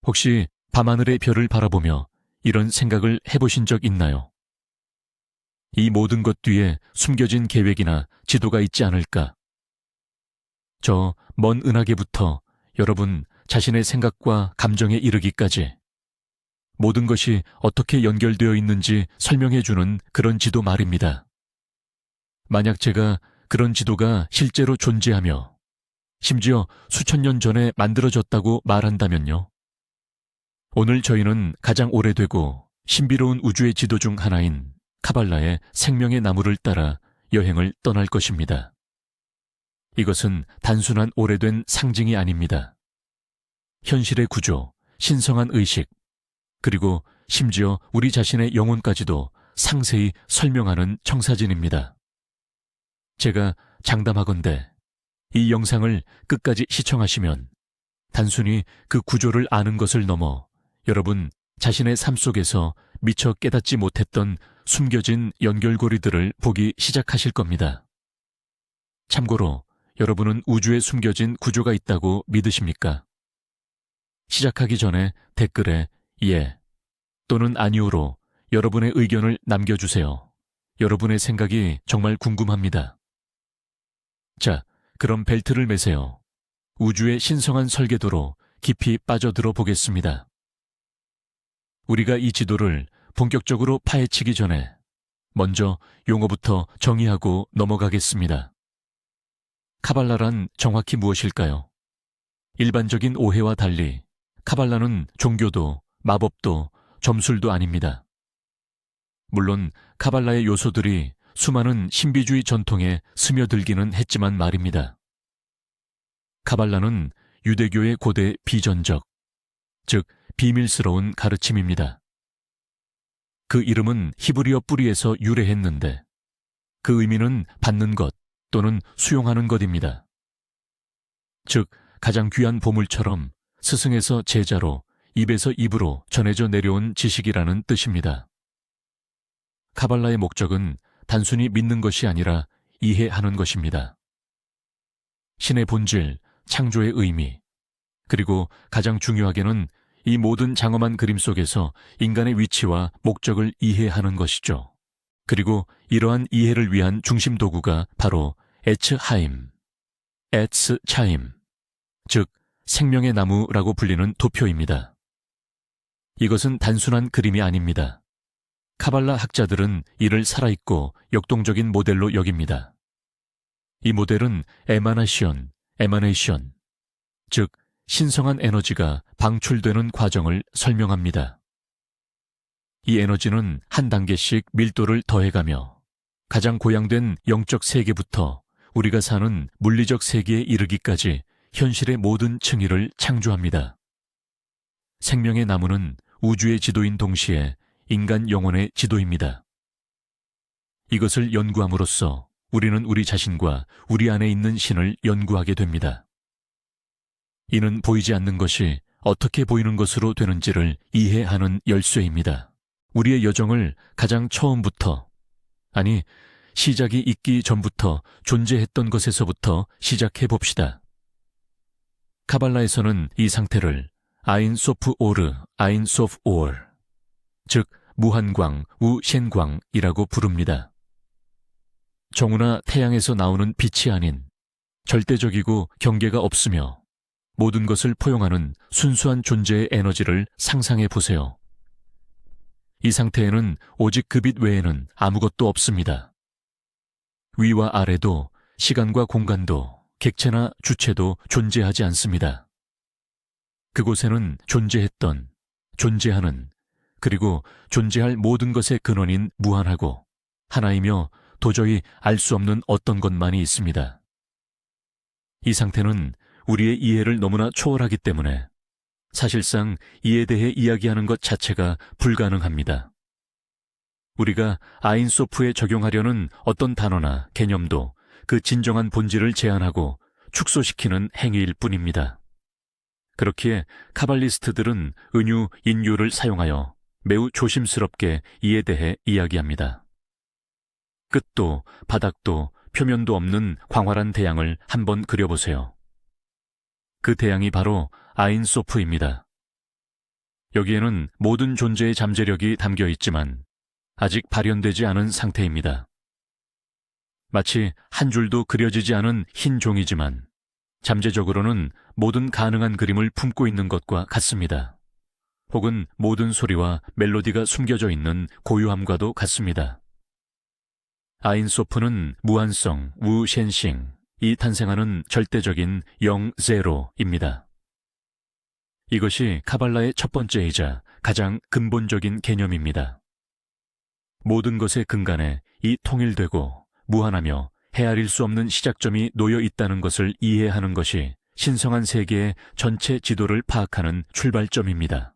혹시 밤하늘의 별을 바라보며 이런 생각을 해보신 적 있나요? 이 모든 것 뒤에 숨겨진 계획이나 지도가 있지 않을까? 저 먼 은하계부터 여러분 자신의 생각과 감정에 이르기까지 모든 것이 어떻게 연결되어 있는지 설명해주는 그런 지도 말입니다. 만약 제가 그런 지도가 실제로 존재하며 심지어 수천 년 전에 만들어졌다고 말한다면요. 오늘 저희는 가장 오래되고 신비로운 우주의 지도 중 하나인 카발라의 생명의 나무를 따라 여행을 떠날 것입니다. 이것은 단순한 오래된 상징이 아닙니다. 현실의 구조, 신성한 의식, 그리고 심지어 우리 자신의 영혼까지도 상세히 설명하는 청사진입니다. 제가 장담하건대 이 영상을 끝까지 시청하시면 단순히 그 구조를 아는 것을 넘어 여러분 자신의 삶 속에서 미처 깨닫지 못했던 숨겨진 연결고리들을 보기 시작하실 겁니다. 참고로 여러분은 우주에 숨겨진 구조가 있다고 믿으십니까? 시작하기 전에 댓글에 예 또는 아니오로 여러분의 의견을 남겨주세요. 여러분의 생각이 정말 궁금합니다. 자, 그럼 벨트를 매세요. 우주의 신성한 설계도로 깊이 빠져들어 보겠습니다. 우리가 이 지도를 본격적으로 파헤치기 전에 먼저 용어부터 정의하고 넘어가겠습니다. 카발라란 정확히 무엇일까요? 일반적인 오해와 달리 카발라는 종교도 마법도 점술도 아닙니다. 물론 카발라의 요소들이 수많은 신비주의 전통에 스며들기는 했지만 말입니다. 카발라는 유대교의 고대 비전적, 즉 비밀스러운 가르침입니다. 그 이름은 히브리어 뿌리에서 유래했는데 그 의미는 받는 것 또는 수용하는 것입니다. 즉 가장 귀한 보물처럼 스승에서 제자로 입에서 입으로 전해져 내려온 지식이라는 뜻입니다. 카발라의 목적은 단순히 믿는 것이 아니라 이해하는 것입니다. 신의 본질, 창조의 의미, 그리고 가장 중요하게는 이 모든 장엄한 그림 속에서 인간의 위치와 목적을 이해하는 것이죠. 그리고 이러한 이해를 위한 중심 도구가 바로 에츠하임, 에츠차임, 즉 생명의 나무라고 불리는 도표입니다. 이것은 단순한 그림이 아닙니다. 카발라 학자들은 이를 살아있고 역동적인 모델로 여깁니다. 이 모델은 에마네이션, 즉 신성한 에너지가 방출되는 과정을 설명합니다. 이 에너지는 한 단계씩 밀도를 더해가며 가장 고양된 영적 세계부터 우리가 사는 물리적 세계에 이르기까지 현실의 모든 층위를 창조합니다. 생명의 나무는 우주의 지도인 동시에 인간 영혼의 지도입니다. 이것을 연구함으로써 우리는 우리 자신과 우리 안에 있는 신을 연구하게 됩니다. 이는 보이지 않는 것이 어떻게 보이는 것으로 되는지를 이해하는 열쇠입니다. 우리의 여정을 가장 처음부터, 아니 시작이 있기 전부터 존재했던 것에서부터 시작해 봅시다. 카발라에서는 이 상태를 아인 소프 오르, 아인 소프 올, 즉 무한광, 우셴광이라고 부릅니다. 정오나 태양에서 나오는 빛이 아닌 절대적이고 경계가 없으며 모든 것을 포용하는 순수한 존재의 에너지를 상상해 보세요. 이 상태에는 오직 그 빛 외에는 아무것도 없습니다. 위와 아래도 시간과 공간도 객체나 주체도 존재하지 않습니다. 그곳에는 존재했던, 존재하는, 그리고 존재할 모든 것의 근원인 무한하고 하나이며 도저히 알 수 없는 어떤 것만이 있습니다. 이 상태는 우리의 이해를 너무나 초월하기 때문에 사실상 이에 대해 이야기하는 것 자체가 불가능합니다. 우리가 아인소프에 적용하려는 어떤 단어나 개념도 그 진정한 본질을 제한하고 축소시키는 행위일 뿐입니다. 그렇기에 카발리스트들은 은유, 인유를 사용하여 매우 조심스럽게 이에 대해 이야기합니다. 끝도 바닥도 표면도 없는 광활한 대양을 한번 그려보세요. 그 대양이 바로 아인소프입니다. 여기에는 모든 존재의 잠재력이 담겨 있지만 아직 발현되지 않은 상태입니다. 마치 한 줄도 그려지지 않은 흰 종이지만 잠재적으로는 모든 가능한 그림을 품고 있는 것과 같습니다. 혹은 모든 소리와 멜로디가 숨겨져 있는 고유함과도 같습니다. 아인소프는 무한성, 우셴싱, 이 탄생하는 절대적인 영, 제로입니다. 이것이 카발라의 첫 번째이자 가장 근본적인 개념입니다. 모든 것의 근간에 이 통일되고 무한하며 헤아릴 수 없는 시작점이 놓여 있다는 것을 이해하는 것이 신성한 세계의 전체 지도를 파악하는 출발점입니다.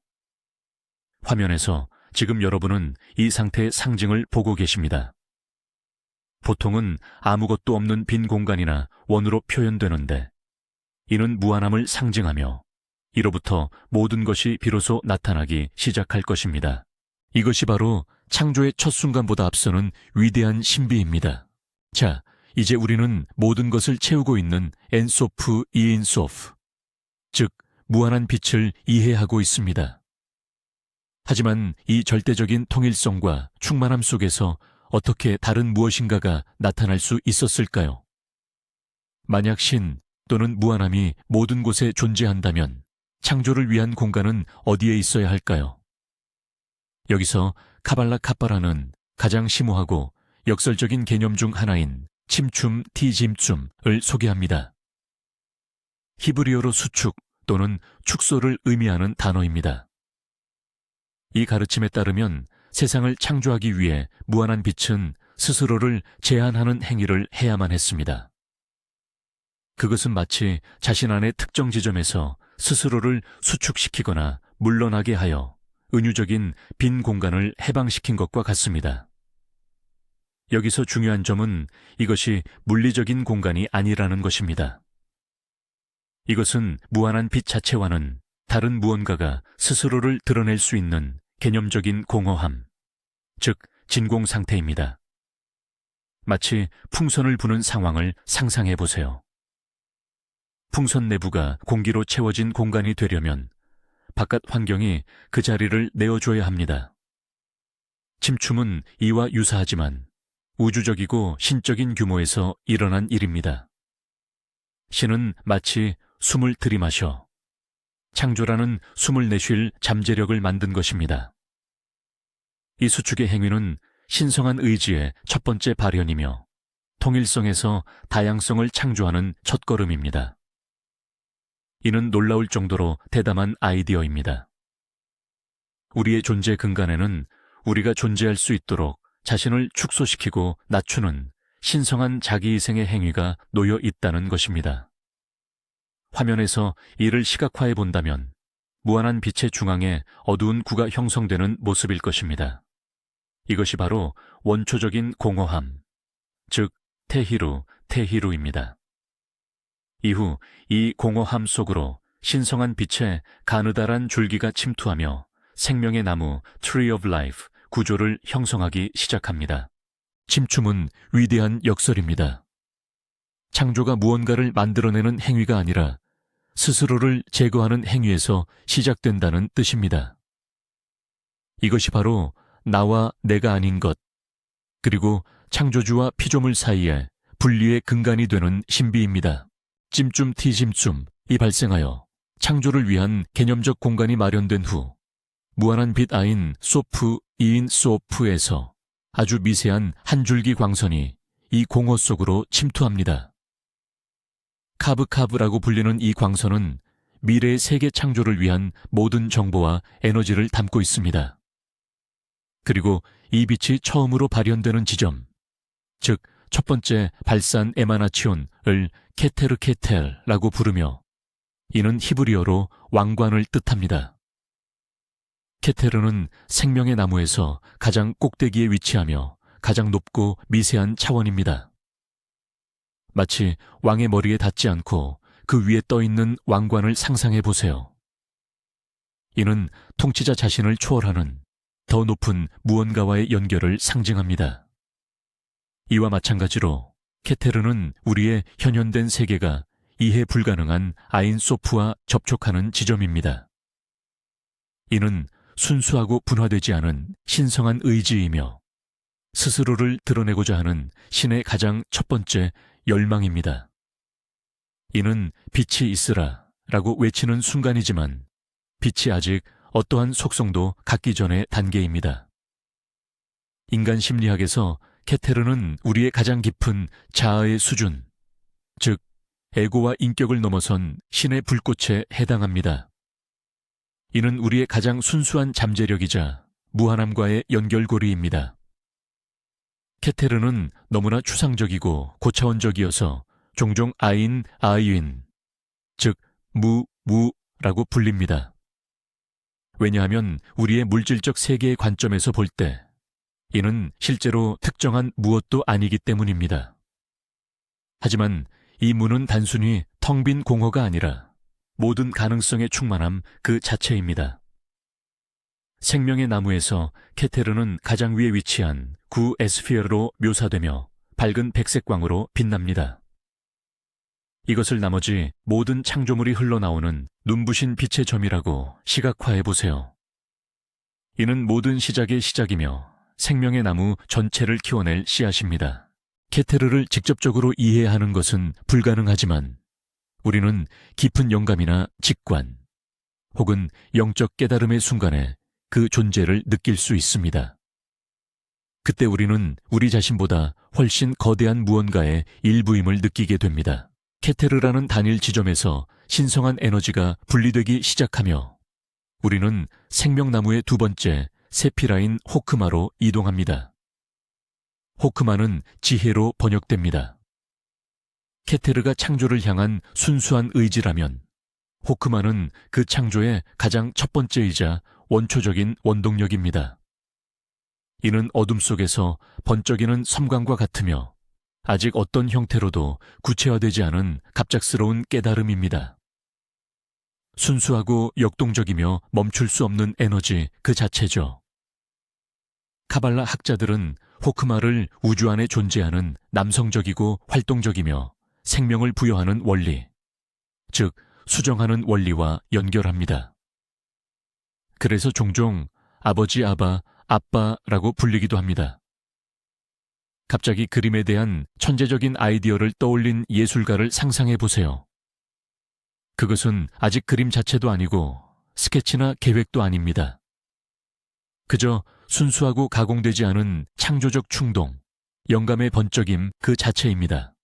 화면에서 지금 여러분은 이 상태의 상징을 보고 계십니다. 보통은 아무것도 없는 빈 공간이나 원으로 표현되는데 이는 무한함을 상징하며 이로부터 모든 것이 비로소 나타나기 시작할 것입니다. 이것이 바로 창조의 첫 순간보다 앞서는 위대한 신비입니다. 자, 이제 우리는 모든 것을 채우고 있는 엔소프 이인소프, 즉 무한한 빛을 이해하고 있습니다. 하지만 이 절대적인 통일성과 충만함 속에서 어떻게 다른 무엇인가가 나타날 수 있었을까요? 만약 신 또는 무한함이 모든 곳에 존재한다면 창조를 위한 공간은 어디에 있어야 할까요? 여기서 카발라 카바라는 가장 심오하고 역설적인 개념 중 하나인 침춤 티짐춤을 소개합니다. 히브리어로 수축 또는 축소를 의미하는 단어입니다. 이 가르침에 따르면 세상을 창조하기 위해 무한한 빛은 스스로를 제한하는 행위를 해야만 했습니다. 그것은 마치 자신 안의 특정 지점에서 스스로를 수축시키거나 물러나게 하여 은유적인 빈 공간을 해방시킨 것과 같습니다. 여기서 중요한 점은 이것이 물리적인 공간이 아니라는 것입니다. 이것은 무한한 빛 자체와는 다른 무언가가 스스로를 드러낼 수 있는 개념적인 공허함, 즉 진공 상태입니다. 마치 풍선을 부는 상황을 상상해 보세요. 풍선 내부가 공기로 채워진 공간이 되려면 바깥 환경이 그 자리를 내어줘야 합니다. 침춤은 이와 유사하지만 우주적이고 신적인 규모에서 일어난 일입니다. 신은 마치 숨을 들이마셔 창조라는 숨을 내쉴 잠재력을 만든 것입니다. 이 수축의 행위는 신성한 의지의 첫 번째 발현이며 통일성에서 다양성을 창조하는 첫걸음입니다. 이는 놀라울 정도로 대담한 아이디어입니다. 우리의 존재 근간에는 우리가 존재할 수 있도록 자신을 축소시키고 낮추는 신성한 자기희생의 행위가 놓여 있다는 것입니다. 화면에서 이를 시각화해 본다면 무한한 빛의 중앙에 어두운 구가 형성되는 모습일 것입니다. 이것이 바로 원초적인 공허함, 즉 테히루입니다. 이후 이 공허함 속으로 신성한 빛의 가느다란 줄기가 침투하며 생명의 나무 Tree of Life 구조를 형성하기 시작합니다. 침춤은 위대한 역설입니다. 창조가 무언가를 만들어내는 행위가 아니라 스스로를 제거하는 행위에서 시작된다는 뜻입니다. 이것이 바로 나와 내가 아닌 것, 그리고 창조주와 피조물 사이에 분리의 근간이 되는 신비입니다. 찜춤 티짐춤이 발생하여 창조를 위한 개념적 공간이 마련된 후 무한한 빛 아인 소프 이인 소프에서 아주 미세한 한 줄기 광선이 이 공허 속으로 침투합니다. 카브라고 불리는 이 광선은 미래의 세계 창조를 위한 모든 정보와 에너지를 담고 있습니다. 그리고 이 빛이 처음으로 발현되는 지점, 즉 첫 번째 발산 에마나치온을 케테르케텔라고 부르며 이는 히브리어로 왕관을 뜻합니다. 케테르는 생명의 나무에서 가장 꼭대기에 위치하며 가장 높고 미세한 차원입니다. 마치 왕의 머리에 닿지 않고 그 위에 떠있는 왕관을 상상해 보세요. 이는 통치자 자신을 초월하는 더 높은 무언가와의 연결을 상징합니다. 이와 마찬가지로 케테르는 우리의 현현된 세계가 이해 불가능한 아인소프와 접촉하는 지점입니다. 이는 순수하고 분화되지 않은 신성한 의지이며 스스로를 드러내고자 하는 신의 가장 첫 번째 열망입니다. 이는 빛이 있으라 라고 외치는 순간이지만 빛이 아직 어떠한 속성도 갖기 전의 단계입니다. 인간 심리학에서 케테르는 우리의 가장 깊은 자아의 수준, 즉 에고와 인격을 넘어선 신의 불꽃에 해당합니다. 이는 우리의 가장 순수한 잠재력이자 무한함과의 연결고리입니다. 케테르는 너무나 추상적이고 고차원적이어서 종종 아인, 아이윈, 즉 무라고 불립니다. 왜냐하면 우리의 물질적 세계의 관점에서 볼 때 이는 실제로 특정한 무엇도 아니기 때문입니다. 하지만 이 무는 단순히 텅 빈 공허가 아니라 모든 가능성의 충만함 그 자체입니다. 생명의 나무에서 케테르는 가장 위에 위치한 구 에스피어로 묘사되며 밝은 백색광으로 빛납니다. 이것을 나머지 모든 창조물이 흘러나오는 눈부신 빛의 점이라고 시각화해보세요. 이는 모든 시작의 시작이며 생명의 나무 전체를 키워낼 씨앗입니다. 케테르를 직접적으로 이해하는 것은 불가능하지만 우리는 깊은 영감이나 직관 혹은 영적 깨달음의 순간에 그 존재를 느낄 수 있습니다. 그때 우리는 우리 자신보다 훨씬 거대한 무언가의 일부임을 느끼게 됩니다. 케테르라는 단일 지점에서 신성한 에너지가 분리되기 시작하며 우리는 생명나무의 두 번째 세피라인 호크마로 이동합니다. 호크마는 지혜로 번역됩니다. 케테르가 창조를 향한 순수한 의지라면 호크마는 그 창조의 가장 첫 번째이자 원초적인 원동력입니다. 이는 어둠 속에서 번쩍이는 섬광과 같으며 아직 어떤 형태로도 구체화되지 않은 갑작스러운 깨달음입니다. 순수하고 역동적이며 멈출 수 없는 에너지 그 자체죠. 카발라 학자들은 호크마를 우주 안에 존재하는 남성적이고 활동적이며 생명을 부여하는 원리, 즉 수정하는 원리와 연결합니다. 그래서 종종 아버지 아빠라고 불리기도 합니다. 갑자기 그림에 대한 천재적인 아이디어를 떠올린 예술가를 상상해 보세요. 그것은 아직 그림 자체도 아니고 스케치나 계획도 아닙니다. 그저 순수하고 가공되지 않은 창조적 충동, 영감의 번쩍임 그 자체입니다.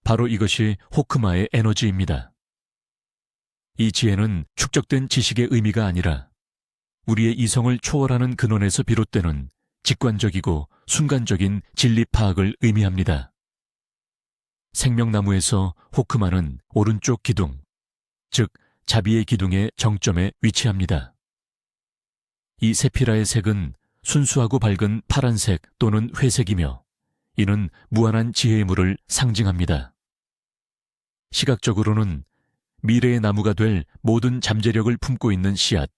바로 이것이 호크마의 에너지입니다. 이 지혜는 축적된 지식의 의미가 아니라 우리의 이성을 초월하는 근원에서 비롯되는 직관적이고 순간적인 진리 파악을 의미합니다. 생명나무에서 호크마는 오른쪽 기둥, 즉 자비의 기둥의 정점에 위치합니다. 이 세피라의 색은 순수하고 밝은 파란색 또는 회색이며 이는 무한한 지혜의 물을 상징합니다. 시각적으로는 미래의 나무가 될 모든 잠재력을 품고 있는 씨앗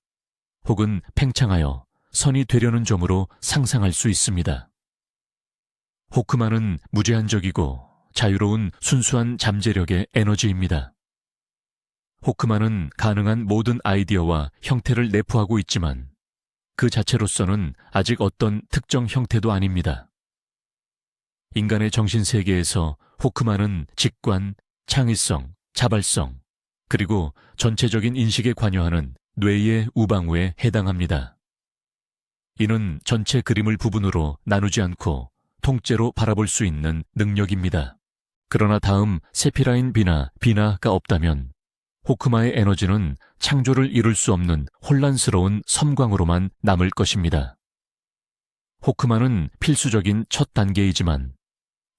혹은 팽창하여 선이 되려는 점으로 상상할 수 있습니다. 호크마는 무제한적이고 자유로운 순수한 잠재력의 에너지입니다. 호크마는 가능한 모든 아이디어와 형태를 내포하고 있지만 그 자체로서는 아직 어떤 특정 형태도 아닙니다. 인간의 정신세계에서 호크마는 직관, 창의성, 자발성, 그리고 전체적인 인식에 관여하는 뇌의 우방우에 해당합니다. 이는 전체 그림을 부분으로 나누지 않고 통째로 바라볼 수 있는 능력입니다. 그러나 다음 세피라인 비나가 없다면 호크마의 에너지는 창조를 이룰 수 없는 혼란스러운 섬광으로만 남을 것입니다. 호크마는 필수적인 첫 단계이지만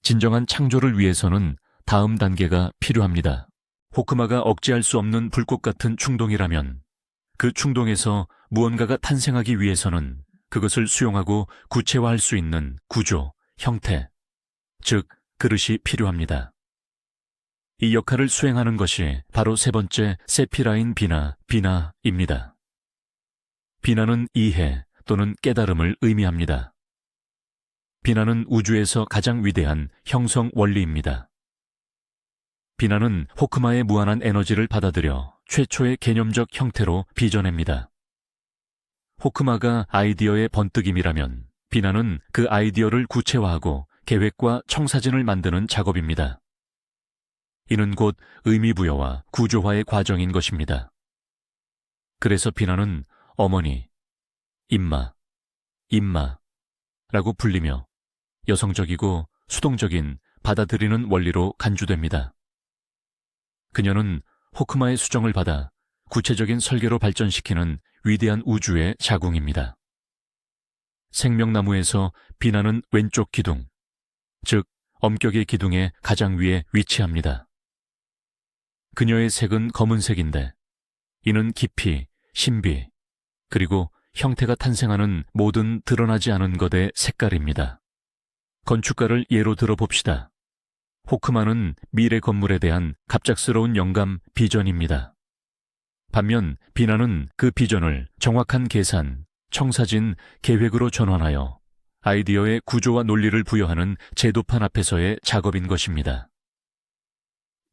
진정한 창조를 위해서는 다음 단계가 필요합니다. 호크마가 억제할 수 없는 불꽃 같은 충동이라면 그 충동에서 무언가가 탄생하기 위해서는 그것을 수용하고 구체화할 수 있는 구조, 형태, 즉 그릇이 필요합니다. 이 역할을 수행하는 것이 바로 세 번째 세피라인 비나입니다. 비나는 이해 또는 깨달음을 의미합니다. 비나는 우주에서 가장 위대한 형성 원리입니다. 비나는 호크마의 무한한 에너지를 받아들여 최초의 개념적 형태로 빚어냅니다. 호크마가 아이디어의 번뜩임이라면 비나는 그 아이디어를 구체화하고 계획과 청사진을 만드는 작업입니다. 이는 곧 의미부여와 구조화의 과정인 것입니다. 그래서 비나는 어머니, 임마, 임마라고 불리며 여성적이고 수동적인 받아들이는 원리로 간주됩니다. 그녀는 호크마의 수정을 받아 구체적인 설계로 발전시키는 위대한 우주의 자궁입니다. 생명나무에서 비나는 왼쪽 기둥, 즉 엄격의 기둥의 가장 위에 위치합니다. 그녀의 색은 검은색인데 이는 깊이, 신비, 그리고 형태가 탄생하는 모든 드러나지 않은 것의 색깔입니다. 건축가를 예로 들어봅시다. 호크마는 미래 건물에 대한 갑작스러운 영감, 비전입니다. 반면 비나는 그 비전을 정확한 계산, 청사진, 계획으로 전환하여 아이디어의 구조와 논리를 부여하는 제도판 앞에서의 작업인 것입니다.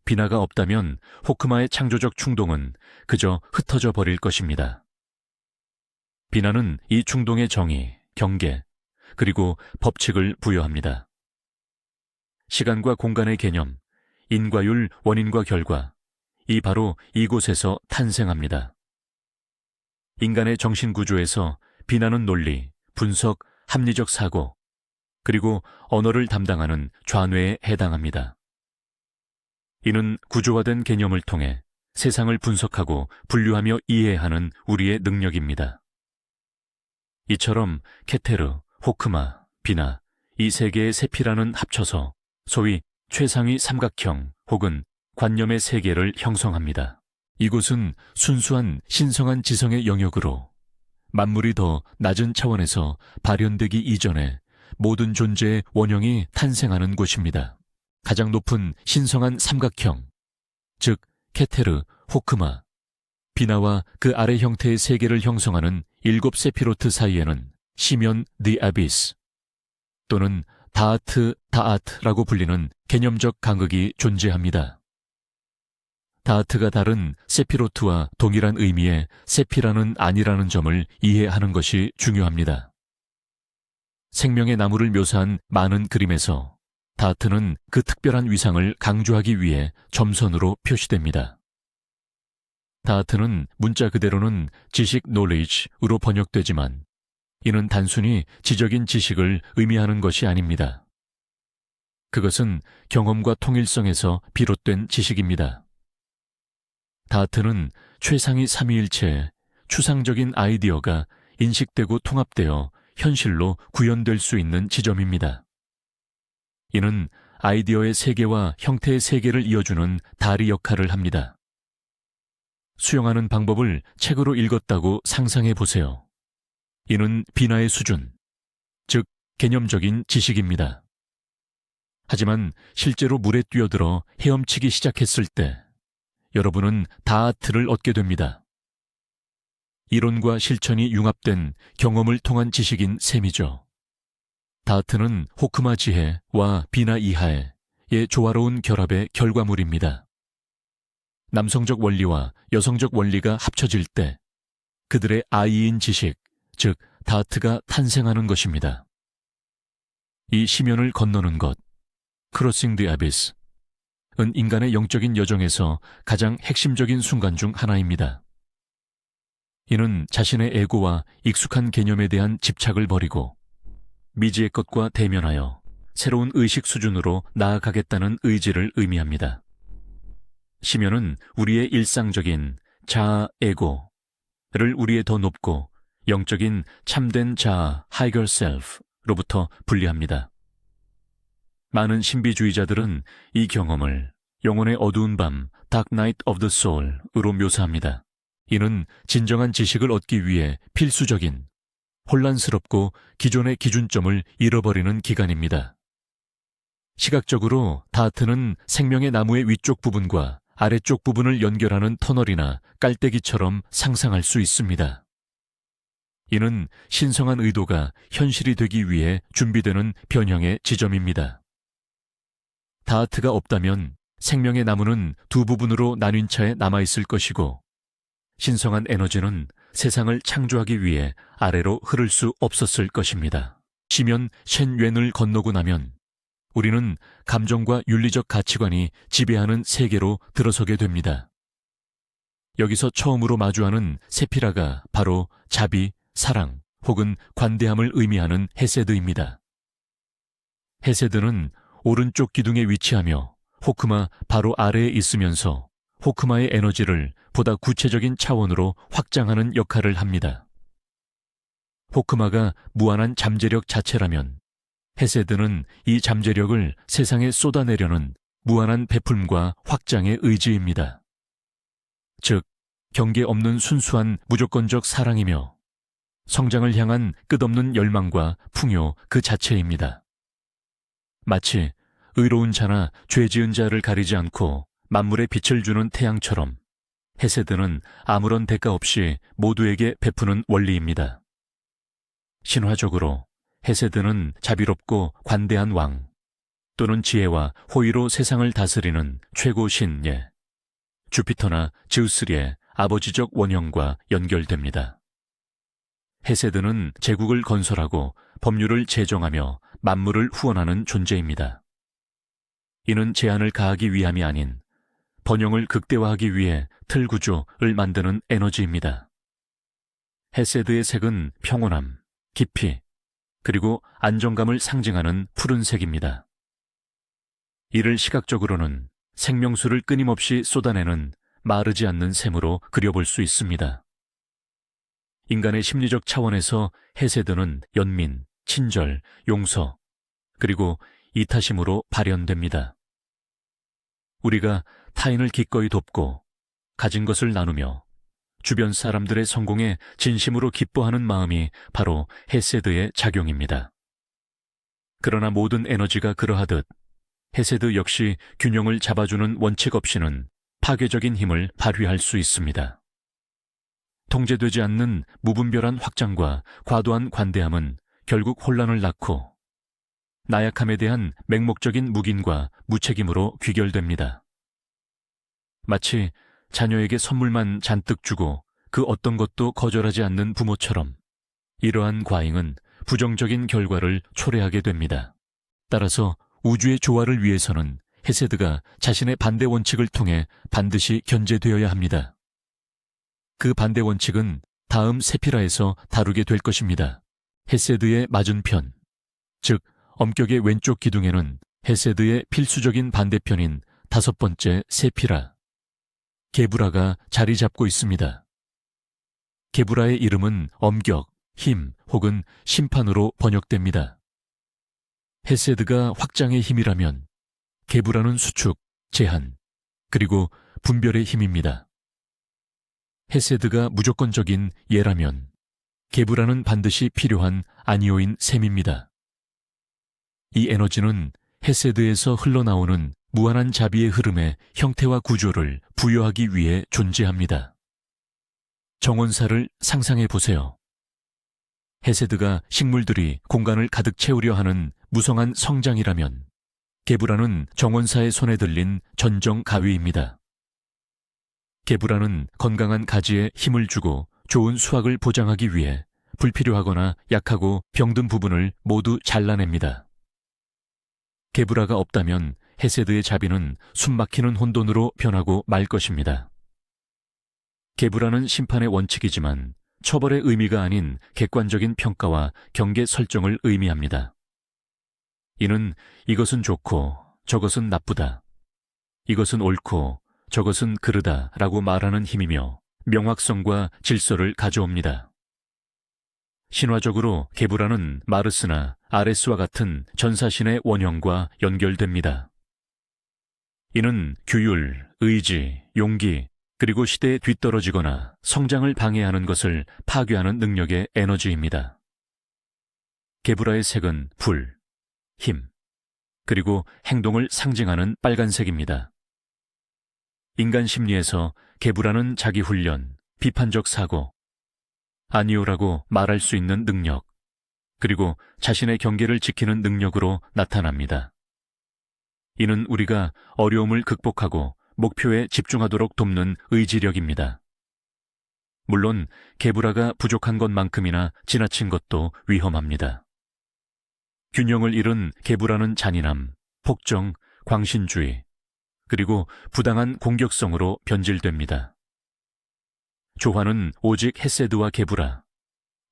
비나가 없다면 호크마의 창조적 충동은 그저 흩어져 버릴 것입니다. 비나는 이 충동의 정의, 경계, 그리고 법칙을 부여합니다. 시간과 공간의 개념, 인과율, 원인과 결과, 이 바로 이곳에서 탄생합니다. 인간의 정신구조에서 비나는 논리, 분석, 합리적 사고, 그리고 언어를 담당하는 좌뇌에 해당합니다. 이는 구조화된 개념을 통해 세상을 분석하고 분류하며 이해하는 우리의 능력입니다. 이처럼 케테르, 호크마, 비나, 이 세 개의 세피라는 합쳐서 소위 최상위 삼각형 혹은 관념의 세계를 형성합니다. 이곳은 순수한 신성한 지성의 영역으로 만물이 더 낮은 차원에서 발현되기 이전에 모든 존재의 원형이 탄생하는 곳입니다. 가장 높은 신성한 삼각형, 즉 케테르, 호크마, 비나와 그 아래 형태의 세계를 형성하는 7 세피로트 사이에는 시면 The Abyss 또는 다아트라고 불리는 개념적 간극이 존재합니다. 다아트가 다른 세피로트와 동일한 의미의 세피라는 아니라는 점을 이해하는 것이 중요합니다. 생명의 나무를 묘사한 많은 그림에서 다아트는 그 특별한 위상을 강조하기 위해 점선으로 표시됩니다. 다아트는 문자 그대로는 지식 knowledge로 번역되지만 이는 단순히 지적인 지식을 의미하는 것이 아닙니다. 그것은 경험과 통일성에서 비롯된 지식입니다. 다아트는 최상위 삼위일체의 추상적인 아이디어가 인식되고 통합되어 현실로 구현될 수 있는 지점입니다. 이는 아이디어의 세계와 형태의 세계를 이어주는 다리 역할을 합니다. 수용하는 방법을 책으로 읽었다고 상상해 보세요. 이는 비나의 수준, 즉 개념적인 지식입니다. 하지만 실제로 물에 뛰어들어 헤엄치기 시작했을 때 여러분은 다아트를 얻게 됩니다. 이론과 실천이 융합된 경험을 통한 지식인 셈이죠. 다아트는 호크마 지혜와 비나 이하의 조화로운 결합의 결과물입니다. 남성적 원리와 여성적 원리가 합쳐질 때 그들의 아이인 지식, 즉 다아트가 탄생하는 것입니다. 이 시면을 건너는 것, Crossing the Abyss, 은 인간의 영적인 여정에서 가장 핵심적인 순간 중 하나입니다. 이는 자신의 에고와 익숙한 개념에 대한 집착을 버리고 미지의 것과 대면하여 새로운 의식 수준으로 나아가겠다는 의지를 의미합니다. 시면은 우리의 일상적인 자아, 에고를 우리의 더 높고 영적인 참된 자아, higher self로부터 분리합니다. 많은 신비주의자들은 이 경험을 영혼의 어두운 밤, Dark Night of the Soul으로 묘사합니다. 이는 진정한 지식을 얻기 위해 필수적인, 혼란스럽고 기존의 기준점을 잃어버리는 기간입니다. 시각적으로 다아트는 생명의 나무의 위쪽 부분과 아래쪽 부분을 연결하는 터널이나 깔때기처럼 상상할 수 있습니다. 이는 신성한 의도가 현실이 되기 위해 준비되는 변형의 지점입니다. 다아트가 없다면 생명의 나무는 두 부분으로 나뉜 채 남아있을 것이고 신성한 에너지는 세상을 창조하기 위해 아래로 흐를 수 없었을 것입니다. 시면 셴웬을 건너고 나면 우리는 감정과 윤리적 가치관이 지배하는 세계로 들어서게 됩니다. 여기서 처음으로 마주하는 세피라가 바로 자비, 사랑 혹은 관대함을 의미하는 헤세드입니다. 헤세드는 오른쪽 기둥에 위치하며 호크마 바로 아래에 있으면서 호크마의 에너지를 보다 구체적인 차원으로 확장하는 역할을 합니다. 호크마가 무한한 잠재력 자체라면 헤세드는 이 잠재력을 세상에 쏟아내려는 무한한 베풀과 확장의 의지입니다. 즉, 경계 없는 순수한 무조건적 사랑이며 성장을 향한 끝없는 열망과 풍요 그 자체입니다. 마치 의로운 자나 죄 지은 자를 가리지 않고 만물에 빛을 주는 태양처럼 헤세드는 아무런 대가 없이 모두에게 베푸는 원리입니다. 신화적으로 헤세드는 자비롭고 관대한 왕 또는 지혜와 호의로 세상을 다스리는 최고 신예 주피터나 즈우스리의 아버지적 원형과 연결됩니다. 헤세드는 제국을 건설하고 법률을 제정하며 만물을 후원하는 존재입니다. 이는 제한을 가하기 위함이 아닌 번영을 극대화하기 위해 틀 구조를 만드는 에너지입니다. 헤세드의 색은 평온함, 깊이, 그리고 안정감을 상징하는 푸른색입니다. 이를 시각적으로는 생명수를 끊임없이 쏟아내는 마르지 않는 샘으로 그려볼 수 있습니다. 인간의 심리적 차원에서 헤세드는 연민, 친절, 용서, 그리고 이타심으로 발현됩니다. 우리가 타인을 기꺼이 돕고 가진 것을 나누며 주변 사람들의 성공에 진심으로 기뻐하는 마음이 바로 헤세드의 작용입니다. 그러나 모든 에너지가 그러하듯 헤세드 역시 균형을 잡아주는 원칙 없이는 파괴적인 힘을 발휘할 수 있습니다. 통제되지 않는 무분별한 확장과 과도한 관대함은 결국 혼란을 낳고 나약함에 대한 맹목적인 묵인과 무책임으로 귀결됩니다. 마치 자녀에게 선물만 잔뜩 주고 그 어떤 것도 거절하지 않는 부모처럼 이러한 과잉은 부정적인 결과를 초래하게 됩니다. 따라서 우주의 조화를 위해서는 헤세드가 자신의 반대 원칙을 통해 반드시 견제되어야 합니다. 그 반대 원칙은 다음 세피라에서 다루게 될 것입니다. 헤세드의 맞은편, 즉 엄격의 왼쪽 기둥에는 헤세드의 필수적인 반대편인 5번째 세피라, 게브라가 자리 잡고 있습니다. 게브라의 이름은 엄격, 힘 혹은 심판으로 번역됩니다. 헤세드가 확장의 힘이라면 게브라는 수축, 제한, 그리고 분별의 힘입니다. 헤세드가 무조건적인 예라면 게브라는 반드시 필요한 아니오인 셈입니다. 이 에너지는 헤세드에서 흘러나오는 무한한 자비의 흐름의 형태와 구조를 부여하기 위해 존재합니다. 정원사를 상상해 보세요. 헤세드가 식물들이 공간을 가득 채우려 하는 무성한 성장이라면 게브라는 정원사의 손에 들린 전정 가위입니다. 게브라는 건강한 가지에 힘을 주고 좋은 수확을 보장하기 위해 불필요하거나 약하고 병든 부분을 모두 잘라냅니다. 게브라가 없다면 헤세드의 자비는 숨막히는 혼돈으로 변하고 말 것입니다. 게브라는 심판의 원칙이지만 처벌의 의미가 아닌 객관적인 평가와 경계 설정을 의미합니다. 이는 이것은 좋고 저것은 나쁘다, 이것은 옳고 저것은 그르다 라고 말하는 힘이며 명확성과 질서를 가져옵니다. 신화적으로 게브라는 마르스나 아레스와 같은 전사신의 원형과 연결됩니다. 이는 규율, 의지, 용기, 그리고 시대에 뒤떨어지거나 성장을 방해하는 것을 파괴하는 능력의 에너지입니다. 게브라의 색은 불, 힘, 그리고 행동을 상징하는 빨간색입니다. 인간 심리에서 게브라는 자기 훈련, 비판적 사고, 아니오라고 말할 수 있는 능력, 그리고 자신의 경계를 지키는 능력으로 나타납니다. 이는 우리가 어려움을 극복하고 목표에 집중하도록 돕는 의지력입니다. 물론 게브라가 부족한 것만큼이나 지나친 것도 위험합니다. 균형을 잃은 게브라는 잔인함, 폭정, 광신주의, 그리고 부당한 공격성으로 변질됩니다. 조화는 오직 헤세드와 게브라,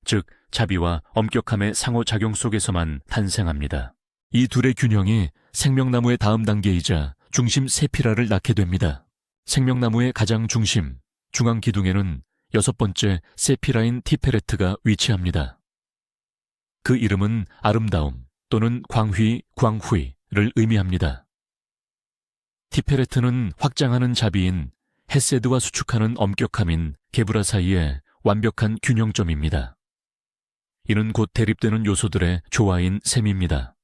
즉 자비와 엄격함의 상호작용 속에서만 탄생합니다. 이 둘의 균형이 생명나무의 다음 단계이자 중심 세피라를 낳게 됩니다. 생명나무의 가장 중심, 중앙 기둥에는 6번째 세피라인 티페레트가 위치합니다. 그 이름은 아름다움 또는 광휘, 광휘를 의미합니다. 티페레트는 확장하는 자비인 헤세드와 수축하는 엄격함인 게브라 사이의 완벽한 균형점입니다. 이는 곧 대립되는 요소들의 조화인 셈입니다.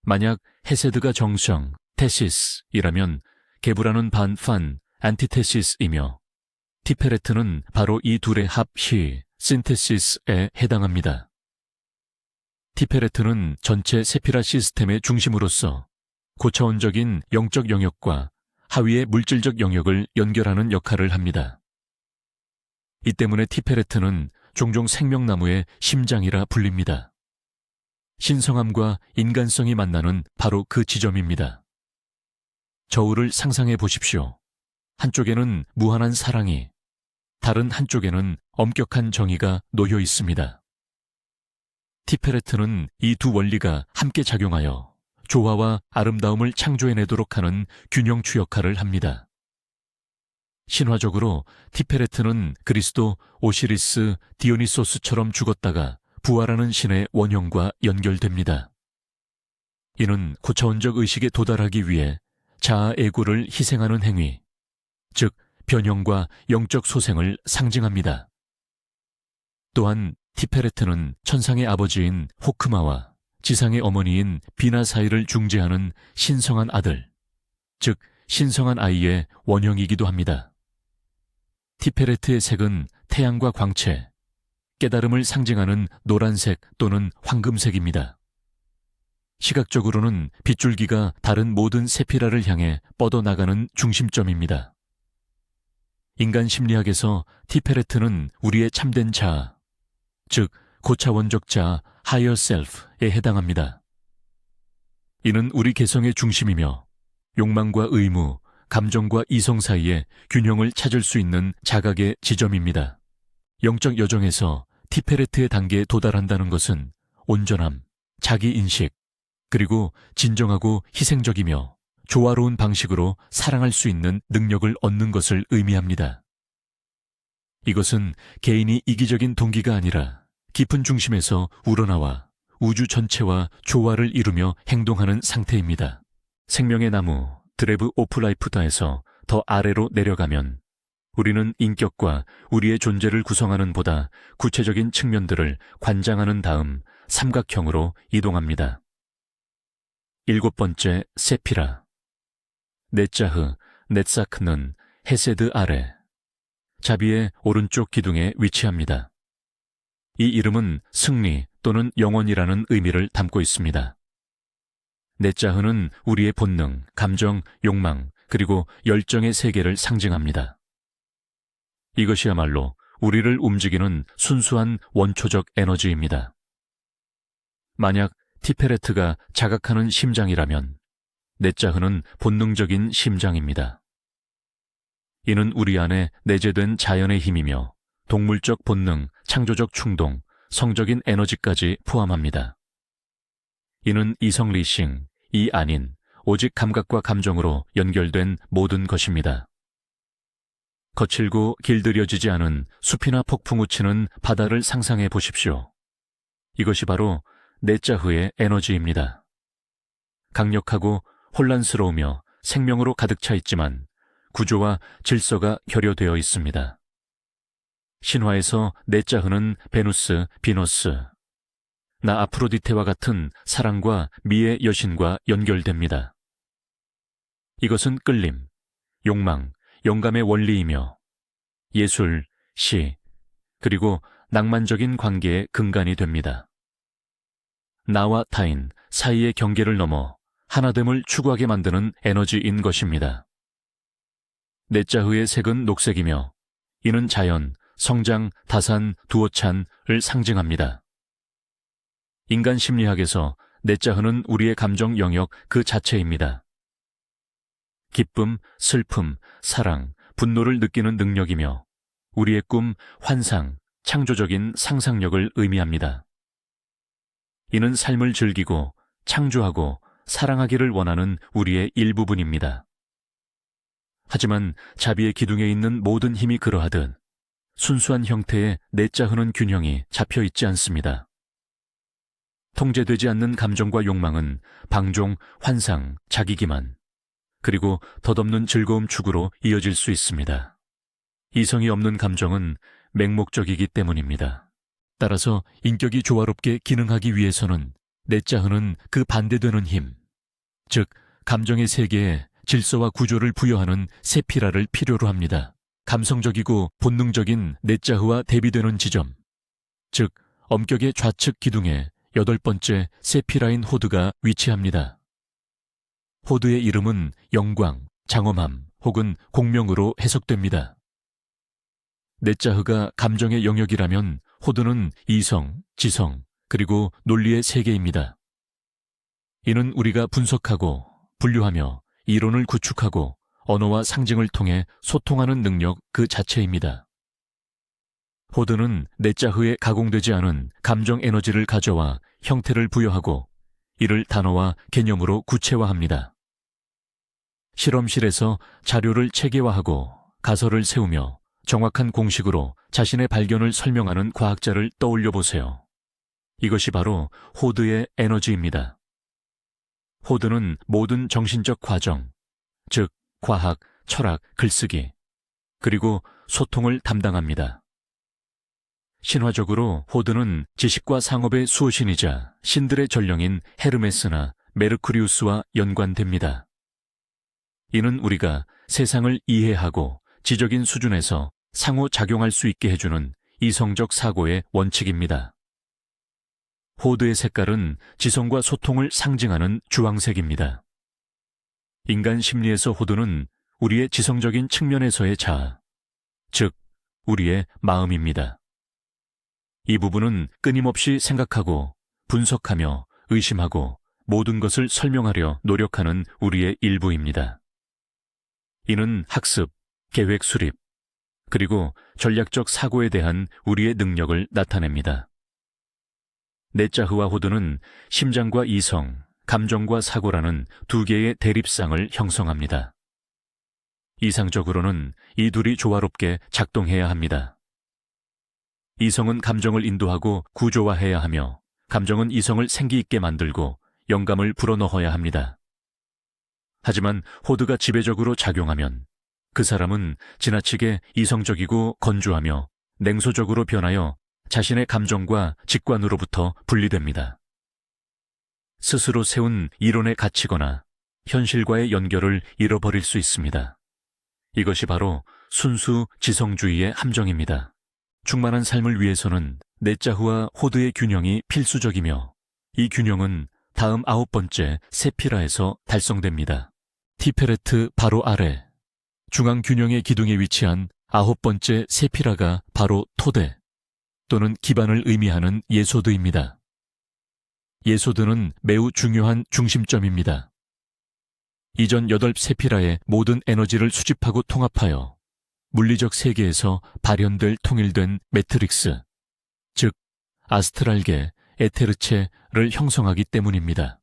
만약 헤세드가 정성, 테시스이라면 게브라는 반판, 안티테시스이며 티페레트는 바로 이 둘의 합히, 신테시스에 해당합니다. 티페레트는 전체 세피라 시스템의 중심으로서 고차원적인 영적 영역과 하위의 물질적 영역을 연결하는 역할을 합니다. 이 때문에 티페레트는 종종 생명나무의 심장이라 불립니다. 신성함과 인간성이 만나는 바로 그 지점입니다. 저울을 상상해 보십시오. 한쪽에는 무한한 사랑이, 다른 한쪽에는 엄격한 정의가 놓여 있습니다. 티페레트는 이 두 원리가 함께 작용하여 조화와 아름다움을 창조해내도록 하는 균형추 역할을 합니다. 신화적으로 티페레트는 그리스도, 오시리스, 디오니소스처럼 죽었다가 부활하는 신의 원형과 연결됩니다. 이는 고차원적 의식에 도달하기 위해 자아 애고를 희생하는 행위, 즉 변형과 영적 소생을 상징합니다. 또한 티페레트는 천상의 아버지인 호크마와 지상의 어머니인 비나 사이를 중재하는 신성한 아들, 즉 신성한 아이의 원형이기도 합니다. 티페레트의 색은 태양과 광채, 깨달음을 상징하는 노란색 또는 황금색입니다. 시각적으로는 빗줄기가 다른 모든 세피라를 향해 뻗어나가는 중심점입니다. 인간 심리학에서 티페레트는 우리의 참된 자아, 즉 고차원적 자아, higher self에 해당합니다. 이는 우리 개성의 중심이며 욕망과 의무, 감정과 이성 사이의 균형을 찾을 수 있는 자각의 지점입니다. 영적 여정에서 티페레트의 단계에 도달한다는 것은 온전함, 자기인식, 그리고 진정하고 희생적이며 조화로운 방식으로 사랑할 수 있는 능력을 얻는 것을 의미합니다. 이것은 개인이 이기적인 동기가 아니라 깊은 중심에서 우러나와 우주 전체와 조화를 이루며 행동하는 상태입니다. 생명의 나무, 드레브 오프 라이프다에서 더 아래로 내려가면 우리는 인격과 우리의 존재를 구성하는 보다 구체적인 측면들을 관장하는 다음 삼각형으로 이동합니다. 7번째 세피라. 넷자흐, 넷사크는 헤세드 아래, 자비의 오른쪽 기둥에 위치합니다. 이 이름은 승리 또는 영원이라는 의미를 담고 있습니다. 넷자흐는 우리의 본능, 감정, 욕망, 그리고 열정의 세계를 상징합니다. 이것이야말로 우리를 움직이는 순수한 원초적 에너지입니다. 만약 티페레트가 자각하는 심장이라면 넷자흐는 본능적인 심장입니다. 이는 우리 안에 내재된 자연의 힘이며 동물적 본능, 창조적 충동, 성적인 에너지까지 포함합니다. 이는 이성 리싱, 이 아닌 오직 감각과 감정으로 연결된 모든 것입니다. 거칠고 길들여지지 않은 숲이나 폭풍 우치는 바다를 상상해 보십시오. 이것이 바로 넷자흐의 에너지입니다. 강력하고 혼란스러우며 생명으로 가득 차 있지만 구조와 질서가 결여되어 있습니다. 신화에서 넷자흐는 베누스, 비너스, 나 아프로디테와 같은 사랑과 미의 여신과 연결됩니다. 이것은 끌림, 욕망, 영감의 원리이며 예술, 시, 그리고 낭만적인 관계의 근간이 됩니다. 나와 타인 사이의 경계를 넘어 하나됨을 추구하게 만드는 에너지인 것입니다. 넷자흐의 색은 녹색이며 이는 자연, 성장, 다산, 두어찬을 상징합니다. 인간 심리학에서 내자흐는 우리의 감정 영역 그 자체입니다. 기쁨, 슬픔, 사랑, 분노를 느끼는 능력이며 우리의 꿈, 환상, 창조적인 상상력을 의미합니다. 이는 삶을 즐기고 창조하고 사랑하기를 원하는 우리의 일부분입니다. 하지만 자비의 기둥에 있는 모든 힘이 그러하듯 순수한 형태의 내자흐는 균형이 잡혀 있지 않습니다. 통제되지 않는 감정과 욕망은 방종, 환상, 자기기만, 그리고 덧없는 즐거움 추구로 이어질 수 있습니다. 이성이 없는 감정은 맹목적이기 때문입니다. 따라서 인격이 조화롭게 기능하기 위해서는 내자흐는 그 반대되는 힘, 즉 감정의 세계에 질서와 구조를 부여하는 세피라를 필요로 합니다. 감성적이고 본능적인 내자흐와 대비되는 지점, 즉 엄격의 좌측 기둥에 8번째 세피라인 호드가 위치합니다. 호드의 이름은 영광, 장엄함 혹은 공명으로 해석됩니다. 내자흐가 감정의 영역이라면 호드는 이성, 지성, 그리고 논리의 세계입니다. 이는 우리가 분석하고 분류하며 이론을 구축하고 언어와 상징을 통해 소통하는 능력 그 자체입니다. 호드는 내자흐에 가공되지 않은 감정 에너지를 가져와 형태를 부여하고 이를 단어와 개념으로 구체화합니다. 실험실에서 자료를 체계화하고 가설을 세우며 정확한 공식으로 자신의 발견을 설명하는 과학자를 떠올려 보세요. 이것이 바로 호드의 에너지입니다. 호드는 모든 정신적 과정, 즉 과학, 철학, 글쓰기, 그리고 소통을 담당합니다. 신화적으로 호드는 지식과 상업의 수호신이자 신들의 전령인 헤르메스나 메르쿠리우스와 연관됩니다. 이는 우리가 세상을 이해하고 지적인 수준에서 상호작용할 수 있게 해주는 이성적 사고의 원칙입니다. 호드의 색깔은 지성과 소통을 상징하는 주황색입니다. 인간 심리에서 호드는 우리의 지성적인 측면에서의 자아, 즉 우리의 마음입니다. 이 부분은 끊임없이 생각하고 분석하며 의심하고 모든 것을 설명하려 노력하는 우리의 일부입니다. 이는 학습, 계획 수립, 그리고 전략적 사고에 대한 우리의 능력을 나타냅니다. 내자흐와 호드는 심장과 이성, 감정과 사고라는 두 개의 대립상을 형성합니다. 이상적으로는 이 둘이 조화롭게 작동해야 합니다. 이성은 감정을 인도하고 구조화해야 하며 감정은 이성을 생기있게 만들고 영감을 불어넣어야 합니다. 하지만 호드가 지배적으로 작용하면 그 사람은 지나치게 이성적이고 건조하며 냉소적으로 변하여 자신의 감정과 직관으로부터 분리됩니다. 스스로 세운 이론에 갇히거나 현실과의 연결을 잃어버릴 수 있습니다. 이것이 바로 순수 지성주의의 함정입니다. 충만한 삶을 위해서는 내자흐와 호드의 균형이 필수적이며 이 균형은 다음 9번째 세피라에서 달성됩니다. 티페레트 바로 아래 중앙 균형의 기둥에 위치한 9번째 세피라가 바로 토대 또는 기반을 의미하는 예소드입니다. 예소드는 매우 중요한 중심점입니다. 이전 8세피라의 모든 에너지를 수집하고 통합하여 물리적 세계에서 발현될 통일된 매트릭스, 즉 아스트랄계, 에테르체를 형성하기 때문입니다.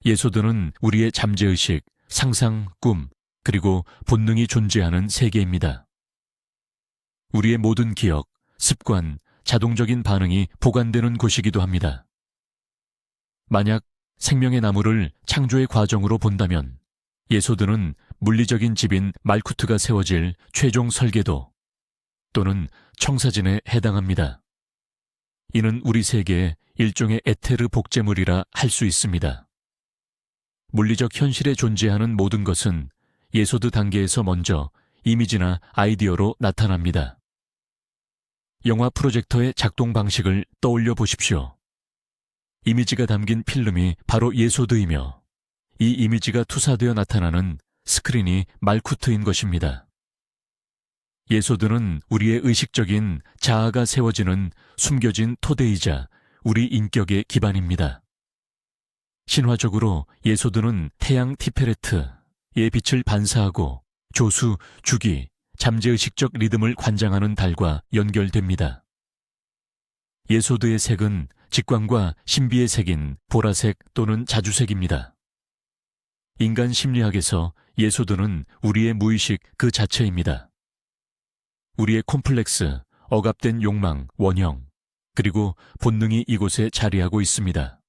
예소드는 우리의 잠재의식, 상상, 꿈, 그리고 본능이 존재하는 세계입니다. 우리의 모든 기억, 습관, 자동적인 반응이 보관되는 곳이기도 합니다. 만약 생명의 나무를 창조의 과정으로 본다면 예소드는 물리적인 집인 말쿠트가 세워질 최종 설계도 또는 청사진에 해당합니다. 이는 우리 세계의 일종의 에테르 복제물이라 할 수 있습니다. 물리적 현실에 존재하는 모든 것은 예소드 단계에서 먼저 이미지나 아이디어로 나타납니다. 영화 프로젝터의 작동 방식을 떠올려 보십시오. 이미지가 담긴 필름이 바로 예소드이며 이 이미지가 투사되어 나타나는 스크린이 말쿠트인 것입니다. 예소드는 우리의 의식적인 자아가 세워지는 숨겨진 토대이자 우리 인격의 기반입니다. 신화적으로 예소드는 태양 티페레트의 빛을 반사하고 조수, 주기, 잠재의식적 리듬을 관장하는 달과 연결됩니다. 예소드의 색은 직광과 신비의 색인 보라색 또는 자주색입니다. 인간 심리학에서 예소드는 우리의 무의식 그 자체입니다. 우리의 콤플렉스, 억압된 욕망, 원형, 그리고 본능이 이곳에 자리하고 있습니다.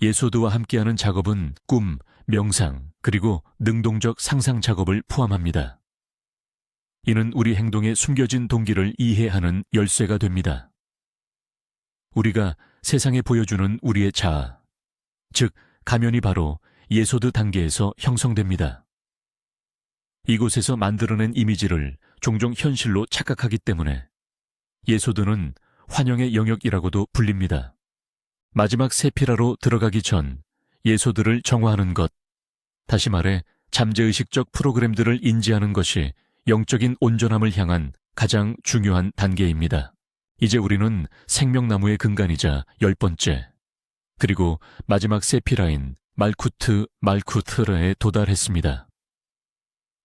예소드와 함께하는 작업은 꿈, 명상, 그리고 능동적 상상 작업을 포함합니다. 이는 우리 행동의 숨겨진 동기를 이해하는 열쇠가 됩니다. 우리가 세상에 보여주는 우리의 자아, 즉 가면이 바로 예소드 단계에서 형성됩니다. 이곳에서 만들어낸 이미지를 종종 현실로 착각하기 때문에 예소드는 환영의 영역이라고도 불립니다. 마지막 세피라로 들어가기 전 예소드를 정화하는 것, 다시 말해 잠재의식적 프로그램들을 인지하는 것이 영적인 온전함을 향한 가장 중요한 단계입니다. 이제 우리는 생명나무의 근간이자 10번째, 그리고 마지막 세피라인 말쿠트르에 도달했습니다.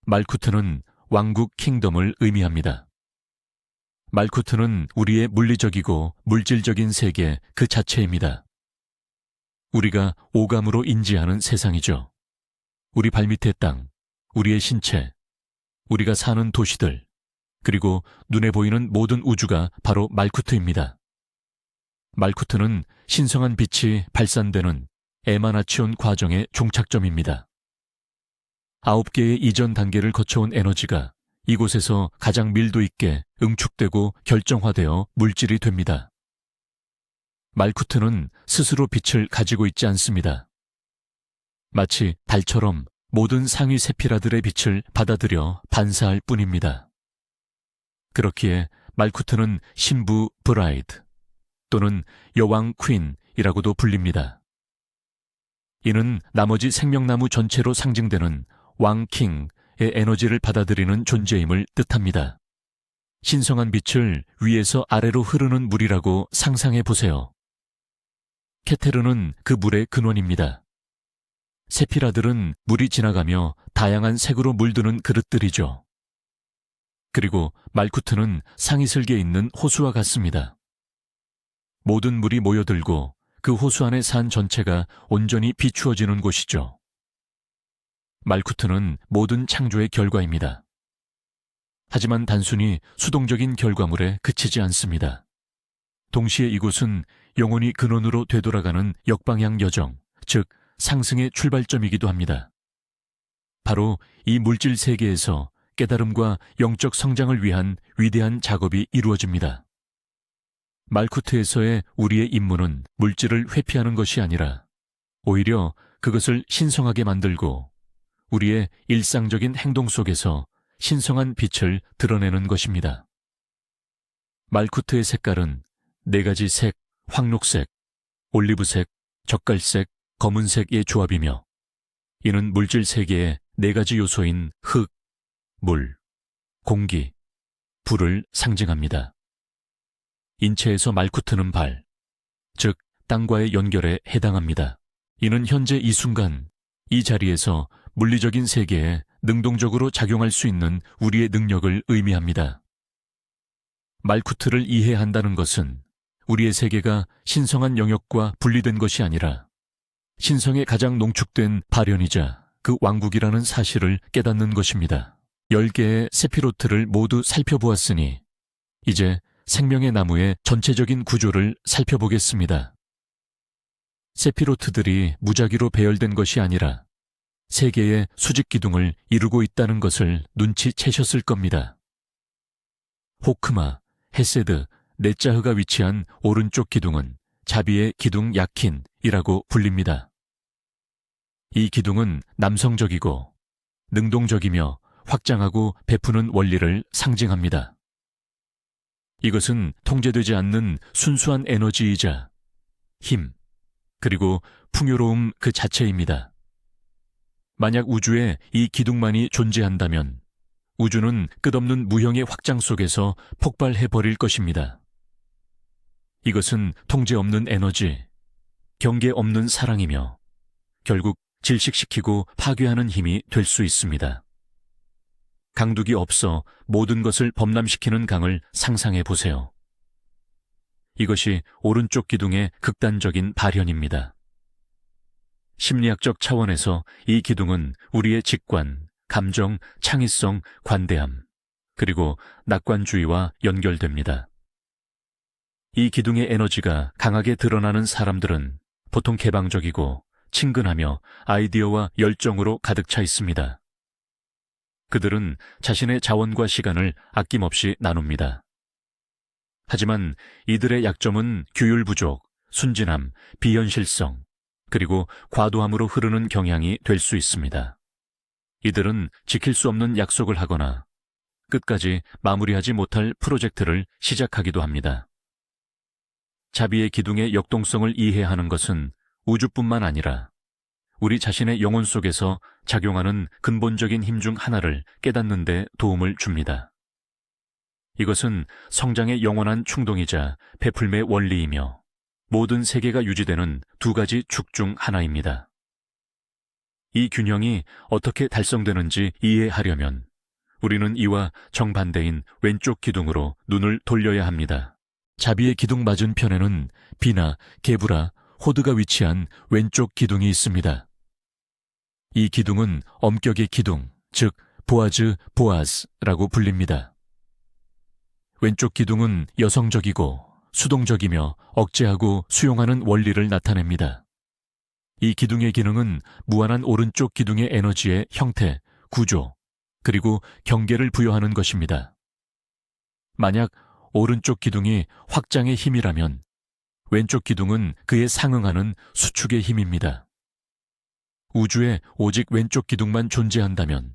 말쿠트는 왕국 킹덤을 의미합니다. 말쿠트는 우리의 물리적이고 물질적인 세계 그 자체입니다. 우리가 오감으로 인지하는 세상이죠. 우리 발밑의 땅, 우리의 신체, 우리가 사는 도시들, 그리고 눈에 보이는 모든 우주가 바로 말쿠트입니다. 말쿠트는 신성한 빛이 발산되는 에마나치온 과정의 종착점입니다. 9개의 이전 단계를 거쳐온 에너지가 이곳에서 가장 밀도 있게 응축되고 결정화되어 물질이 됩니다. 말쿠트는 스스로 빛을 가지고 있지 않습니다. 마치 달처럼 모든 상위 세피라들의 빛을 받아들여 반사할 뿐입니다. 그렇기에 말쿠트는 신부 브라이드 또는 여왕 퀸이라고도 불립니다. 이는 나머지 생명나무 전체로 상징되는 왕 킹의 에너지를 받아들이는 존재임을 뜻합니다. 신성한 빛을 위에서 아래로 흐르는 물이라고 상상해 보세요. 케테르는 그 물의 근원입니다. 세피라들은 물이 지나가며 다양한 색으로 물드는 그릇들이죠. 그리고 말쿠트는 상이슬기에 있는 호수와 같습니다. 모든 물이 모여들고 그 호수 안의 산 전체가 온전히 비추어지는 곳이죠. 말쿠트는 모든 창조의 결과입니다. 하지만 단순히 수동적인 결과물에 그치지 않습니다. 동시에 이곳은 영혼이 근원으로 되돌아가는 역방향 여정, 즉 상승의 출발점이기도 합니다. 바로 이 물질 세계에서 깨달음과 영적 성장을 위한 위대한 작업이 이루어집니다. 말쿠트에서의 우리의 임무는 물질을 회피하는 것이 아니라 오히려 그것을 신성하게 만들고 우리의 일상적인 행동 속에서 신성한 빛을 드러내는 것입니다. 말쿠트의 색깔은 4가지 색, 황록색, 올리브색, 젓갈색, 검은색의 조합이며 이는 물질 세계의 4가지 요소인 흙, 물, 공기, 불을 상징합니다. 인체에서 말쿠트는 발, 즉 땅과의 연결에 해당합니다. 이는 현재 이 순간, 이 자리에서 물리적인 세계에 능동적으로 작용할 수 있는 우리의 능력을 의미합니다. 말쿠트를 이해한다는 것은 우리의 세계가 신성한 영역과 분리된 것이 아니라 신성의 가장 농축된 발현이자 그 왕국이라는 사실을 깨닫는 것입니다. 10개의 세피로트를 모두 살펴보았으니 이제 생명의 나무의 전체적인 구조를 살펴보겠습니다. 세피로트들이 무작위로 배열된 것이 아니라 3개의 수직 기둥을 이루고 있다는 것을 눈치채셨을 겁니다. 호크마, 헤세드, 네자흐가 위치한 오른쪽 기둥은 자비의 기둥 야킨이라고 불립니다. 이 기둥은 남성적이고 능동적이며 확장하고 베푸는 원리를 상징합니다. 이것은 통제되지 않는 순수한 에너지이자 힘, 그리고 풍요로움 그 자체입니다. 만약 우주에 이 기둥만이 존재한다면 우주는 끝없는 무형의 확장 속에서 폭발해버릴 것입니다. 이것은 통제 없는 에너지, 경계 없는 사랑이며 결국 질식시키고 파괴하는 힘이 될 수 있습니다. 강둑이 없어 모든 것을 범람시키는 강을 상상해 보세요. 이것이 오른쪽 기둥의 극단적인 발현입니다. 심리학적 차원에서 이 기둥은 우리의 직관, 감정, 창의성, 관대함, 그리고 낙관주의와 연결됩니다. 이 기둥의 에너지가 강하게 드러나는 사람들은 보통 개방적이고 친근하며 아이디어와 열정으로 가득 차 있습니다. 그들은 자신의 자원과 시간을 아낌없이 나눕니다. 하지만 이들의 약점은 규율 부족, 순진함, 비현실성, 그리고 과도함으로 흐르는 경향이 될 수 있습니다. 이들은 지킬 수 없는 약속을 하거나 끝까지 마무리하지 못할 프로젝트를 시작하기도 합니다. 자비의 기둥의 역동성을 이해하는 것은 우주뿐만 아니라 우리 자신의 영혼 속에서 작용하는 근본적인 힘 중 하나를 깨닫는 데 도움을 줍니다. 이것은 성장의 영원한 충동이자 베풀매의 원리이며 모든 세계가 유지되는 두 가지 축 중 하나입니다. 이 균형이 어떻게 달성되는지 이해하려면 우리는 이와 정반대인 왼쪽 기둥으로 눈을 돌려야 합니다. 자비의 기둥 맞은편에는 비나 게브라, 호드가 위치한 왼쪽 기둥이 있습니다. 이 기둥은 엄격의 기둥, 즉 보아즈, 보아즈라고 불립니다. 왼쪽 기둥은 여성적이고 수동적이며 억제하고 수용하는 원리를 나타냅니다. 이 기둥의 기능은 무한한 오른쪽 기둥의 에너지의 형태, 구조, 그리고 경계를 부여하는 것입니다. 만약 오른쪽 기둥이 확장의 힘이라면 왼쪽 기둥은 그에 상응하는 수축의 힘입니다. 우주에 오직 왼쪽 기둥만 존재한다면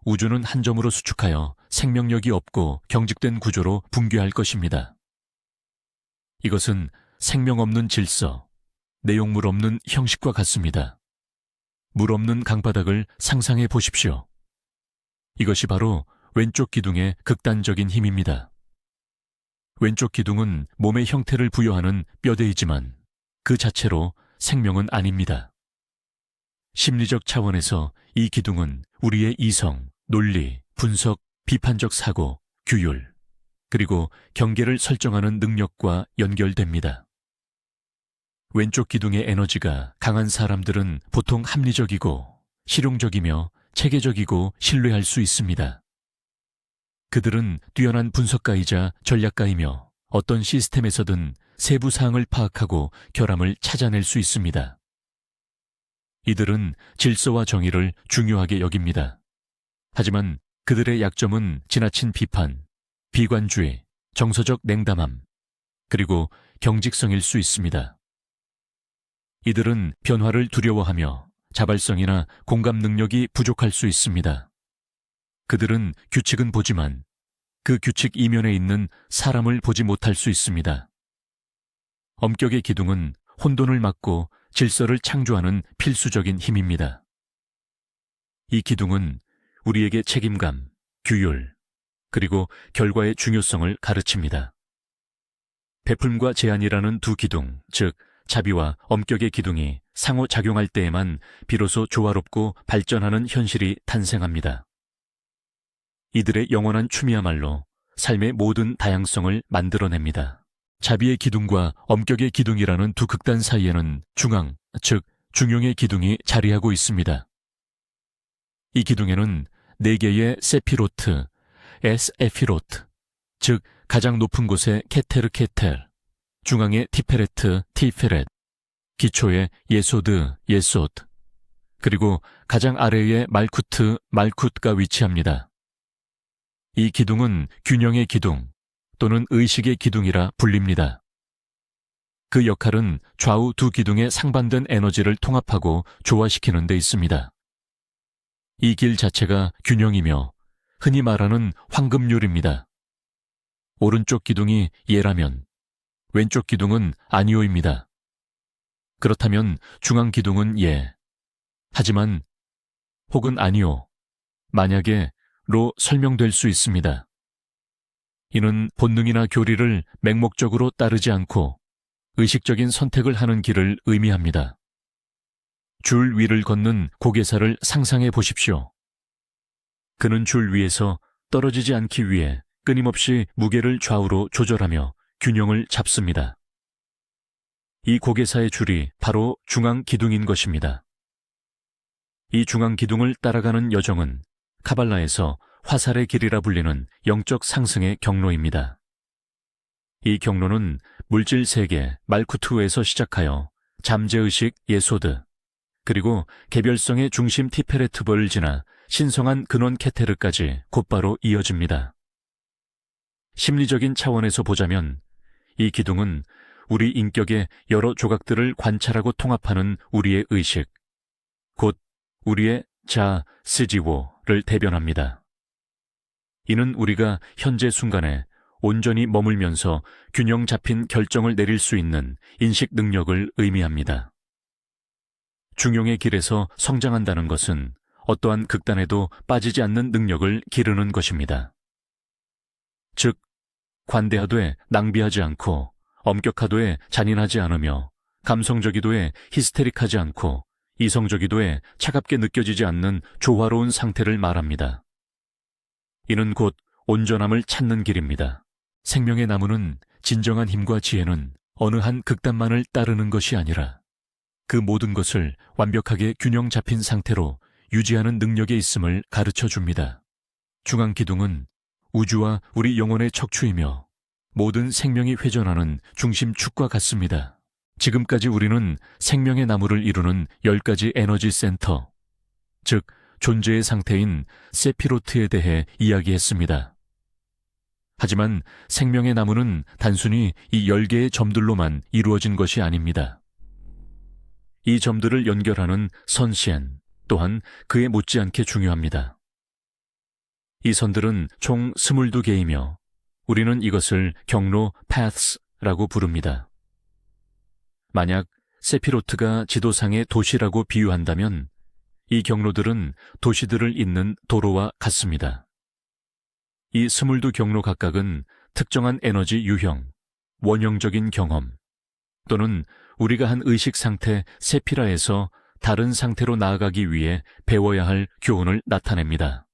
우주는 한 점으로 수축하여 생명력이 없고 경직된 구조로 붕괴할 것입니다. 이것은 생명 없는 질서, 내용물 없는 형식과 같습니다. 물 없는 강바닥을 상상해 보십시오. 이것이 바로 왼쪽 기둥의 극단적인 힘입니다. 왼쪽 기둥은 몸의 형태를 부여하는 뼈대이지만 그 자체로 생명은 아닙니다. 심리적 차원에서 이 기둥은 우리의 이성, 논리, 분석, 비판적 사고, 규율, 그리고 경계를 설정하는 능력과 연결됩니다. 왼쪽 기둥의 에너지가 강한 사람들은 보통 합리적이고 실용적이며 체계적이고 신뢰할 수 있습니다. 그들은 뛰어난 분석가이자 전략가이며 어떤 시스템에서든 세부 사항을 파악하고 결함을 찾아낼 수 있습니다. 이들은 질서와 정의를 중요하게 여깁니다. 하지만 그들의 약점은 지나친 비판, 비관주의, 정서적 냉담함, 그리고 경직성일 수 있습니다. 이들은 변화를 두려워하며 자발성이나 공감 능력이 부족할 수 있습니다. 그들은 규칙은 보지만 그 규칙 이면에 있는 사람을 보지 못할 수 있습니다. 엄격의 기둥은 혼돈을 막고 질서를 창조하는 필수적인 힘입니다. 이 기둥은 우리에게 책임감, 규율, 그리고 결과의 중요성을 가르칩니다. 베풀과 제한이라는 두 기둥, 즉 자비와 엄격의 기둥이 상호작용할 때에만 비로소 조화롭고 발전하는 현실이 탄생합니다. 이들의 영원한 춤이야말로 삶의 모든 다양성을 만들어냅니다. 자비의 기둥과 엄격의 기둥이라는 두 극단 사이에는 중앙, 즉 중용의 기둥이 자리하고 있습니다. 이 기둥에는 4개의 세피로트, 에스에피로트, 즉 가장 높은 곳에 케테르 케텔, 중앙의 티페레트, 티페렛, 기초의 예소드, 예소드, 그리고 가장 아래의 말쿠트, 말쿠트가 위치합니다. 이 기둥은 균형의 기둥 또는 의식의 기둥이라 불립니다. 그 역할은 좌우 두 기둥의 상반된 에너지를 통합하고 조화시키는 데 있습니다. 이 길 자체가 균형이며 흔히 말하는 황금률입니다. 오른쪽 기둥이 예라면 왼쪽 기둥은 아니오입니다. 그렇다면 중앙 기둥은 예. 하지만 혹은 아니오. 만약에 설명될 수 있습니다. 이는 본능이나 교리를 맹목적으로 따르지 않고 의식적인 선택을 하는 길을 의미합니다. 줄 위를 걷는 고개사를 상상해 보십시오. 그는 줄 위에서 떨어지지 않기 위해 끊임없이 무게를 좌우로 조절하며 균형을 잡습니다. 이 고개사의 줄이 바로 중앙 기둥인 것입니다. 이 중앙 기둥을 따라가는 여정은 카발라에서 화살의 길이라 불리는 영적 상승의 경로입니다. 이 경로는 물질 세계 말쿠트에서 시작하여 잠재의식 예소드, 그리고 개별성의 중심 티페레트벌을 지나 신성한 근원 케테르까지 곧바로 이어집니다. 심리적인 차원에서 보자면 이 기둥은 우리 인격의 여러 조각들을 관찰하고 통합하는 우리의 의식, 곧 우리의 자, 스지오를 대변합니다. 이는 우리가 현재 순간에 온전히 머물면서 균형 잡힌 결정을 내릴 수 있는 인식 능력을 의미합니다. 중용의 길에서 성장한다는 것은 어떠한 극단에도 빠지지 않는 능력을 기르는 것입니다. 즉, 관대하되 낭비하지 않고 엄격하되 잔인하지 않으며 감성적이도에 히스테릭하지 않고 이성적이도에 차갑게 느껴지지 않는 조화로운 상태를 말합니다. 이는 곧 온전함을 찾는 길입니다. 생명의 나무는 진정한 힘과 지혜는 어느 한 극단만을 따르는 것이 아니라 그 모든 것을 완벽하게 균형 잡힌 상태로 유지하는 능력에 있음을 가르쳐 줍니다. 중앙 기둥은 우주와 우리 영혼의 척추이며 모든 생명이 회전하는 중심축과 같습니다. 지금까지 우리는 생명의 나무를 이루는 10가지 에너지 센터, 즉 존재의 상태인 세피로트에 대해 이야기했습니다. 하지만 생명의 나무는 단순히 이 10개의 점들로만 이루어진 것이 아닙니다. 이 점들을 연결하는 선시엔 또한 그에 못지않게 중요합니다. 이 선들은 총 22개이며 우리는 이것을 경로 paths라고 부릅니다. 만약 세피로트가 지도상의 도시라고 비유한다면 이 경로들은 도시들을 잇는 도로와 같습니다. 이 22경로 각각은 특정한 에너지 유형, 원형적인 경험 또는 우리가 한 의식 상태 세피라에서 다른 상태로 나아가기 위해 배워야 할 교훈을 나타냅니다.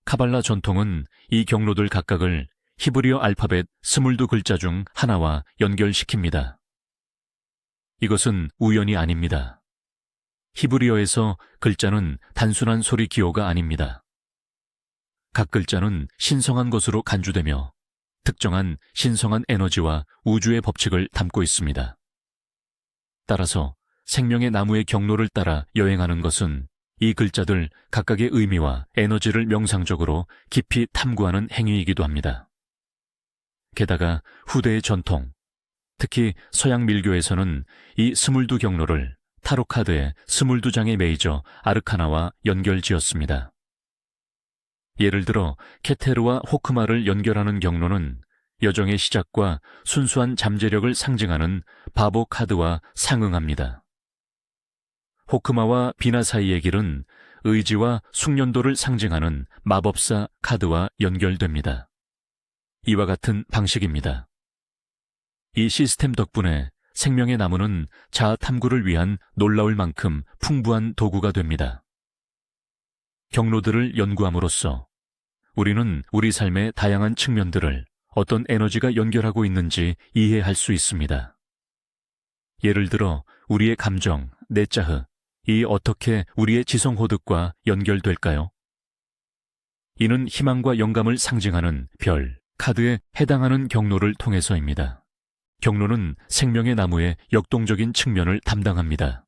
카발라 전통은 이 경로들 각각을 히브리어 알파벳 22글자 중 하나와 연결시킵니다. 이것은 우연이 아닙니다. 히브리어에서 글자는 단순한 소리 기호가 아닙니다. 각 글자는 신성한 것으로 간주되며 특정한 신성한 에너지와 우주의 법칙을 담고 있습니다. 따라서 생명의 나무의 경로를 따라 여행하는 것은 이 글자들 각각의 의미와 에너지를 명상적으로 깊이 탐구하는 행위이기도 합니다. 게다가 후대의 전통, 특히 서양 밀교에서는 이 22경로를 타로 카드의 22장의 메이저 아르카나와 연결지었습니다. 예를 들어 케테르와 호크마를 연결하는 경로는 여정의 시작과 순수한 잠재력을 상징하는 바보 카드와 상응합니다. 호크마와 비나 사이의 길은 의지와 숙련도를 상징하는 마법사 카드와 연결됩니다. 이와 같은 방식입니다. 이 시스템 덕분에 생명의 나무는 자아 탐구를 위한 놀라울 만큼 풍부한 도구가 됩니다. 경로들을 연구함으로써 우리는 우리 삶의 다양한 측면들을 어떤 에너지가 연결하고 있는지 이해할 수 있습니다. 예를 들어 우리의 감정, 내짜흐, 이 어떻게 우리의 지성호득과 연결될까요? 이는 희망과 영감을 상징하는 별, 카드에 해당하는 경로를 통해서입니다. 경로는 생명의 나무의 역동적인 측면을 담당합니다.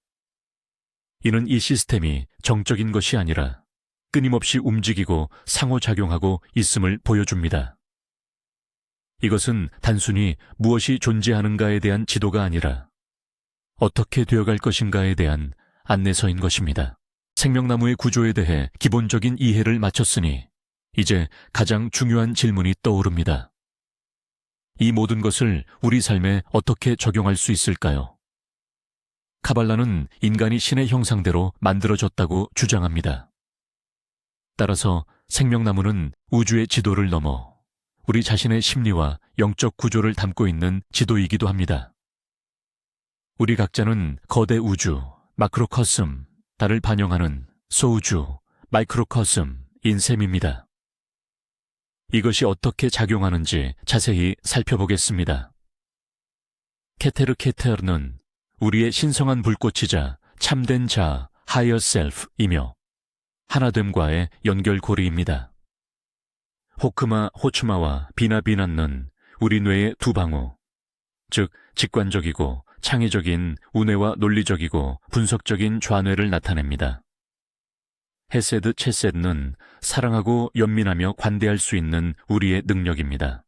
이는 이 시스템이 정적인 것이 아니라 끊임없이 움직이고 상호작용하고 있음을 보여줍니다. 이것은 단순히 무엇이 존재하는가에 대한 지도가 아니라 어떻게 되어갈 것인가에 대한 안내서인 것입니다. 생명나무의 구조에 대해 기본적인 이해를 마쳤으니 이제 가장 중요한 질문이 떠오릅니다. 이 모든 것을 우리 삶에 어떻게 적용할 수 있을까요? 카발라는 인간이 신의 형상대로 만들어졌다고 주장합니다. 따라서 생명나무는 우주의 지도를 넘어 우리 자신의 심리와 영적 구조를 담고 있는 지도이기도 합니다. 우리 각자는 거대 우주, 마크로커슴, 달을 반영하는 소우주, 마이크로커슴인 셈입니다. 이것이 어떻게 작용하는지 자세히 살펴보겠습니다. 케테르케테르는 우리의 신성한 불꽃이자 참된 자, 하이어 셀프이며 하나됨과의 연결고리입니다. 호크마 호츠마와 비나비난는 우리 뇌의 두 방우, 즉 직관적이고 창의적인 우뇌와 논리적이고 분석적인 좌뇌를 나타냅니다. 헤세드 체세드는 사랑하고 연민하며 관대할 수 있는 우리의 능력입니다.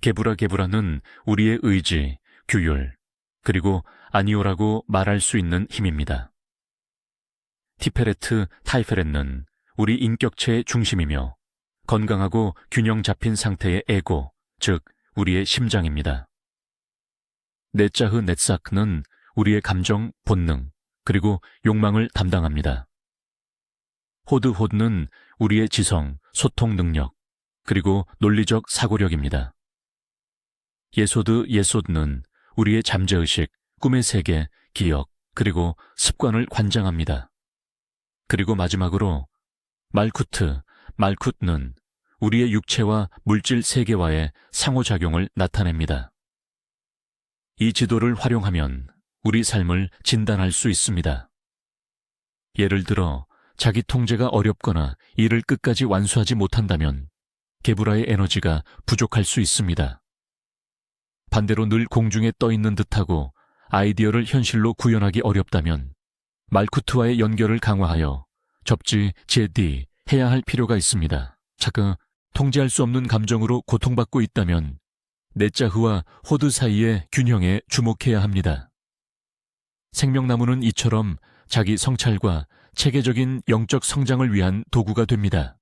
게브라 게브라는 우리의 의지, 규율, 그리고 아니오라고 말할 수 있는 힘입니다. 티페레트 타이페렛는 우리 인격체의 중심이며 건강하고 균형 잡힌 상태의 에고, 즉 우리의 심장입니다. 네짜흐 넷사크는 우리의 감정, 본능, 그리고 욕망을 담당합니다. 호드호드는 우리의 지성, 소통 능력, 그리고 논리적 사고력입니다. 예소드 예소드는 우리의 잠재의식, 꿈의 세계, 기억, 그리고 습관을 관장합니다. 그리고 마지막으로 말쿠트는 우리의 육체와 물질 세계와의 상호작용을 나타냅니다. 이 지도를 활용하면 우리 삶을 진단할 수 있습니다. 예를 들어 자기 통제가 어렵거나 일을 끝까지 완수하지 못한다면 게브라의 에너지가 부족할 수 있습니다. 반대로 늘 공중에 떠 있는 듯하고 아이디어를 현실로 구현하기 어렵다면 말쿠트와의 연결을 강화하여 접지, 제디 해야 할 필요가 있습니다. 통제할 수 없는 감정으로 고통받고 있다면 네짜흐와 호드 사이의 균형에 주목해야 합니다. 생명나무는 이처럼 자기 성찰과 체계적인 영적 성장을 위한 도구가 됩니다.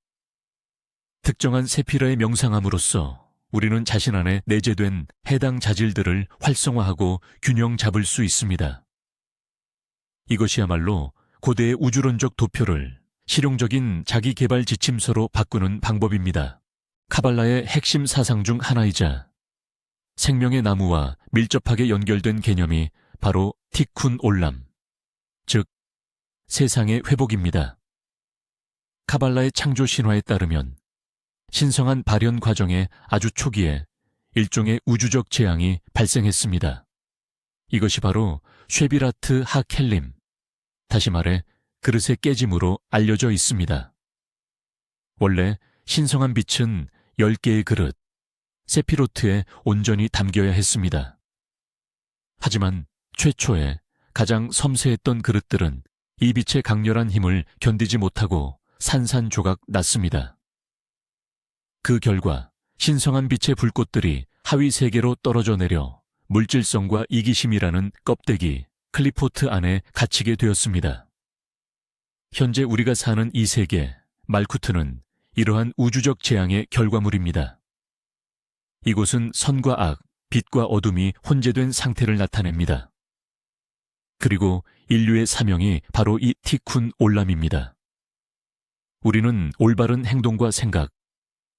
특정한 세피라에 명상함으로써 우리는 자신 안에 내재된 해당 자질들을 활성화하고 균형 잡을 수 있습니다. 이것이야말로 고대의 우주론적 도표를 실용적인 자기 개발 지침서로 바꾸는 방법입니다. 카발라의 핵심 사상 중 하나이자 생명의 나무와 밀접하게 연결된 개념이 바로 티쿤 올람, 즉 세상의 회복입니다. 카발라의 창조 신화에 따르면 신성한 발현 과정의 아주 초기에 일종의 우주적 재앙이 발생했습니다. 이것이 바로 쉐비라트 하켈림, 다시 말해 그릇의 깨짐으로 알려져 있습니다. 원래 신성한 빛은 10개의 그릇, 세피로트에 온전히 담겨야 했습니다. 하지만 최초에 가장 섬세했던 그릇들은 이 빛의 강렬한 힘을 견디지 못하고 산산조각 났습니다. 그 결과 신성한 빛의 불꽃들이 하위 세계로 떨어져 내려 물질성과 이기심이라는 껍데기, 클리포트 안에 갇히게 되었습니다. 현재 우리가 사는 이 세계, 말쿠트는 이러한 우주적 재앙의 결과물입니다. 이곳은 선과 악, 빛과 어둠이 혼재된 상태를 나타냅니다. 그리고 인류의 사명이 바로 이 티쿤 올람입니다. 우리는 올바른 행동과 생각,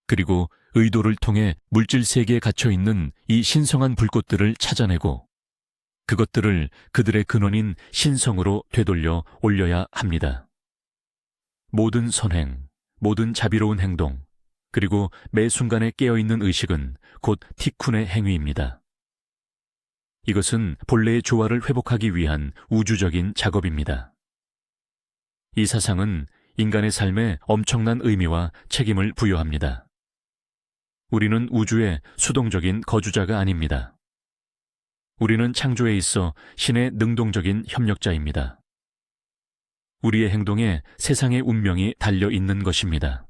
그리고 의도를 통해 물질 세계에 갇혀있는 이 신성한 불꽃들을 찾아내고 그것들을 그들의 근원인 신성으로 되돌려 올려야 합니다. 모든 선행, 모든 자비로운 행동, 그리고 매 순간에 깨어있는 의식은 곧 티쿤의 행위입니다. 이것은 본래의 조화를 회복하기 위한 우주적인 작업입니다. 이 사상은 인간의 삶에 엄청난 의미와 책임을 부여합니다. 우리는 우주의 수동적인 거주자가 아닙니다. 우리는 창조에 있어 신의 능동적인 협력자입니다. 우리의 행동에 세상의 운명이 달려 있는 것입니다.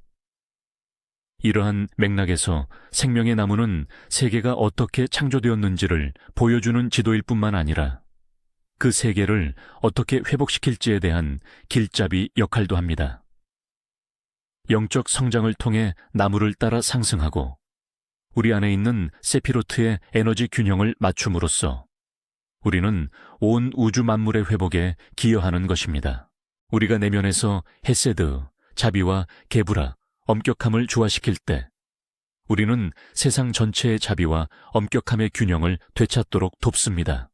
이러한 맥락에서 생명의 나무는 세계가 어떻게 창조되었는지를 보여주는 지도일 뿐만 아니라 그 세계를 어떻게 회복시킬지에 대한 길잡이 역할도 합니다. 영적 성장을 통해 나무를 따라 상승하고 우리 안에 있는 세피로트의 에너지 균형을 맞춤으로써 우리는 온 우주 만물의 회복에 기여하는 것입니다. 우리가 내면에서 헤세드, 자비와 게부라, 엄격함을 조화시킬 때 우리는 세상 전체의 자비와 엄격함의 균형을 되찾도록 돕습니다.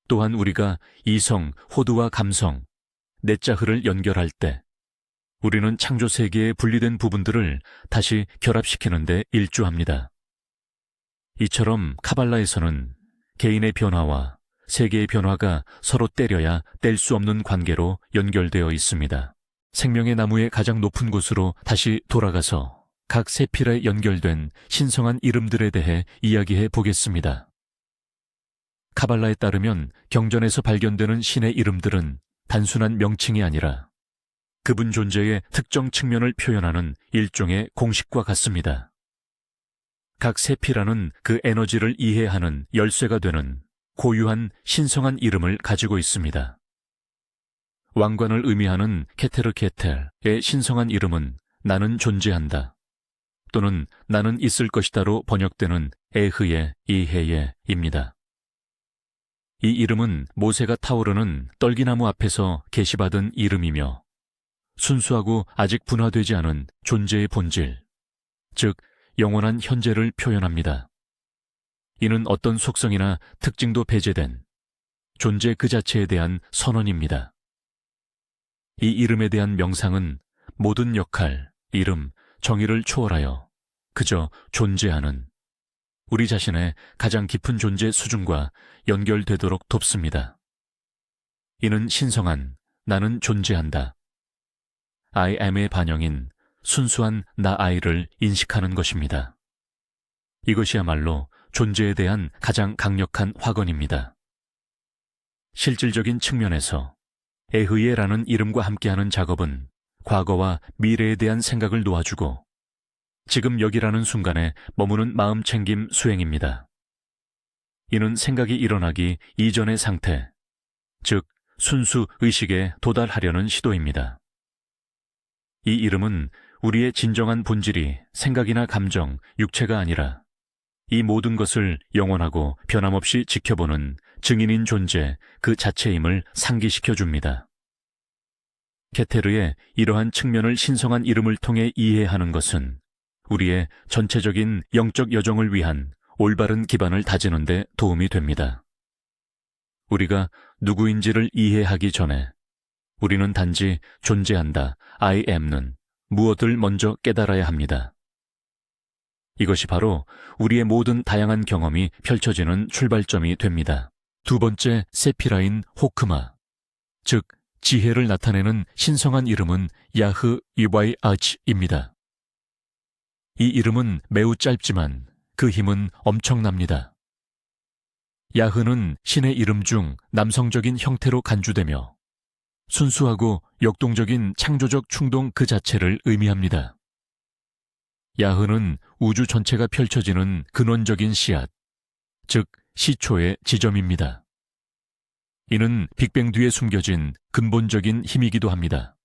또한 우리가 이성, 호두와 감성, 내자흐를 연결할 때 우리는 창조 세계의 분리된 부분들을 다시 결합시키는 데 일조합니다. 이처럼 카발라에서는 개인의 변화와 세계의 변화가 서로 때려야 뗄 수 없는 관계로 연결되어 있습니다. 생명의 나무의 가장 높은 곳으로 다시 돌아가서 각 세필에 연결된 신성한 이름들에 대해 이야기해 보겠습니다. 카발라에 따르면 경전에서 발견되는 신의 이름들은 단순한 명칭이 아니라 그분 존재의 특정 측면을 표현하는 일종의 공식과 같습니다. 각 세피라는 그 에너지를 이해하는 열쇠가 되는 고유한 신성한 이름을 가지고 있습니다. 왕관을 의미하는 케테르케텔의 신성한 이름은 나는 존재한다 또는 나는 있을 것이다로 번역되는 에흐예 이헤예입니다. 이 이름은 모세가 타오르는 떨기나무 앞에서 계시받은 이름이며 순수하고 아직 분화되지 않은 존재의 본질, 즉 영원한 현재를 표현합니다. 이는 어떤 속성이나 특징도 배제된 존재 그 자체에 대한 선언입니다. 이 이름에 대한 명상은 모든 역할, 이름, 정의를 초월하여 그저 존재하는 우리 자신의 가장 깊은 존재 수준과 연결되도록 돕습니다. 이는 신성한 나는 존재한다. I am의 반영인 순수한 나 I를 인식하는 것입니다. 이것이야말로 존재에 대한 가장 강력한 확언입니다. 실질적인 측면에서 에흐예라는 이름과 함께하는 작업은 과거와 미래에 대한 생각을 놓아주고 지금 여기라는 순간에 머무는 마음챙김 수행입니다. 이는 생각이 일어나기 이전의 상태, 즉 순수 의식에 도달하려는 시도입니다. 이 이름은 우리의 진정한 본질이 생각이나 감정, 육체가 아니라 이 모든 것을 영원하고 변함없이 지켜보는 증인인 존재 그 자체임을 상기시켜 줍니다. 케테르의 이러한 측면을 신성한 이름을 통해 이해하는 것은 우리의 전체적인 영적 여정을 위한 올바른 기반을 다지는 데 도움이 됩니다. 우리가 누구인지를 이해하기 전에 우리는 단지 존재한다, I am는 무엇을 먼저 깨달아야 합니다. 이것이 바로 우리의 모든 다양한 경험이 펼쳐지는 출발점이 됩니다. 두 번째 세피라인 호크마, 즉 지혜를 나타내는 신성한 이름은 야흐 이바이 아치입니다. 이 이름은 매우 짧지만 그 힘은 엄청납니다. 야흐는 신의 이름 중 남성적인 형태로 간주되며 순수하고 역동적인 창조적 충동 그 자체를 의미합니다. 야흐는 우주 전체가 펼쳐지는 근원적인 씨앗, 즉 시초의 지점입니다. 이는 빅뱅 뒤에 숨겨진 근본적인 힘이기도 합니다.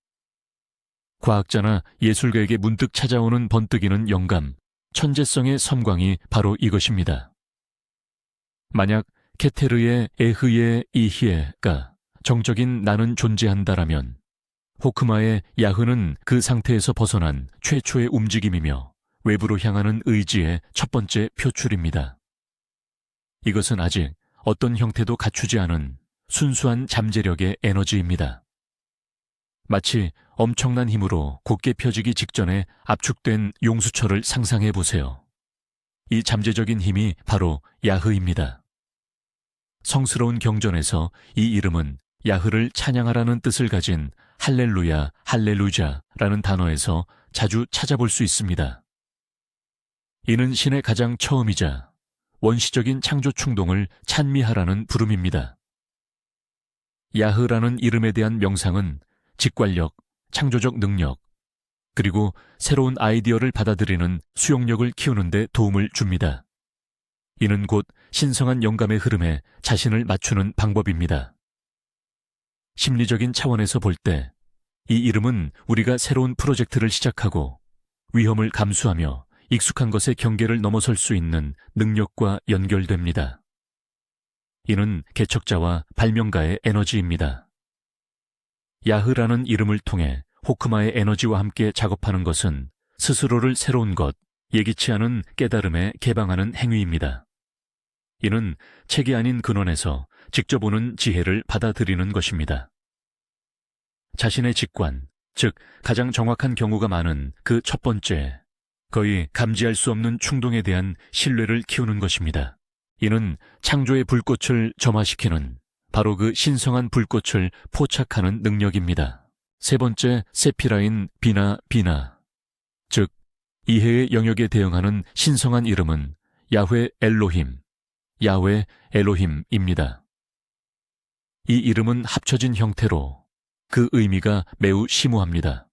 과학자나 예술가에게 문득 찾아오는 번뜩이는 영감, 천재성의 섬광이 바로 이것입니다. 만약 케테르의 에흐예 이히에가 정적인 나는 존재한다라면 호크마의 야흐는 그 상태에서 벗어난 최초의 움직임이며 외부로 향하는 의지의 첫 번째 표출입니다. 이것은 아직 어떤 형태도 갖추지 않은 순수한 잠재력의 에너지입니다. 마치 엄청난 힘으로 곧게 펴지기 직전에 압축된 용수철을 상상해 보세요. 이 잠재적인 힘이 바로 야흐입니다. 성스러운 경전에서 이 이름은 야흐를 찬양하라는 뜻을 가진 할렐루야, 할렐루자라는 단어에서 자주 찾아볼 수 있습니다. 이는 신의 가장 처음이자 원시적인 창조 충동을 찬미하라는 부름입니다. 야흐라는 이름에 대한 명상은 직관력, 창조적 능력, 그리고 새로운 아이디어를 받아들이는 수용력을 키우는 데 도움을 줍니다. 이는 곧 신성한 영감의 흐름에 자신을 맞추는 방법입니다. 심리적인 차원에서 볼 때 이 이름은 우리가 새로운 프로젝트를 시작하고 위험을 감수하며 익숙한 것의 경계를 넘어설 수 있는 능력과 연결됩니다. 이는 개척자와 발명가의 에너지입니다. 야흐라는 이름을 통해 호크마의 에너지와 함께 작업하는 것은 스스로를 새로운 것, 예기치 않은 깨달음에 개방하는 행위입니다. 이는 책이 아닌 근원에서 직접 오는 지혜를 받아들이는 것입니다. 자신의 직관, 즉 가장 정확한 경우가 많은 그 첫 번째, 거의 감지할 수 없는 충동에 대한 신뢰를 키우는 것입니다. 이는 창조의 불꽃을 점화시키는 바로 그 신성한 불꽃을 포착하는 능력입니다. 세 번째 세피라인 비나, 즉 이해의 영역에 대응하는 신성한 이름은 야훼 엘로힘, 야훼 엘로힘입니다. 이 이름은 합쳐진 형태로 그 의미가 매우 심오합니다.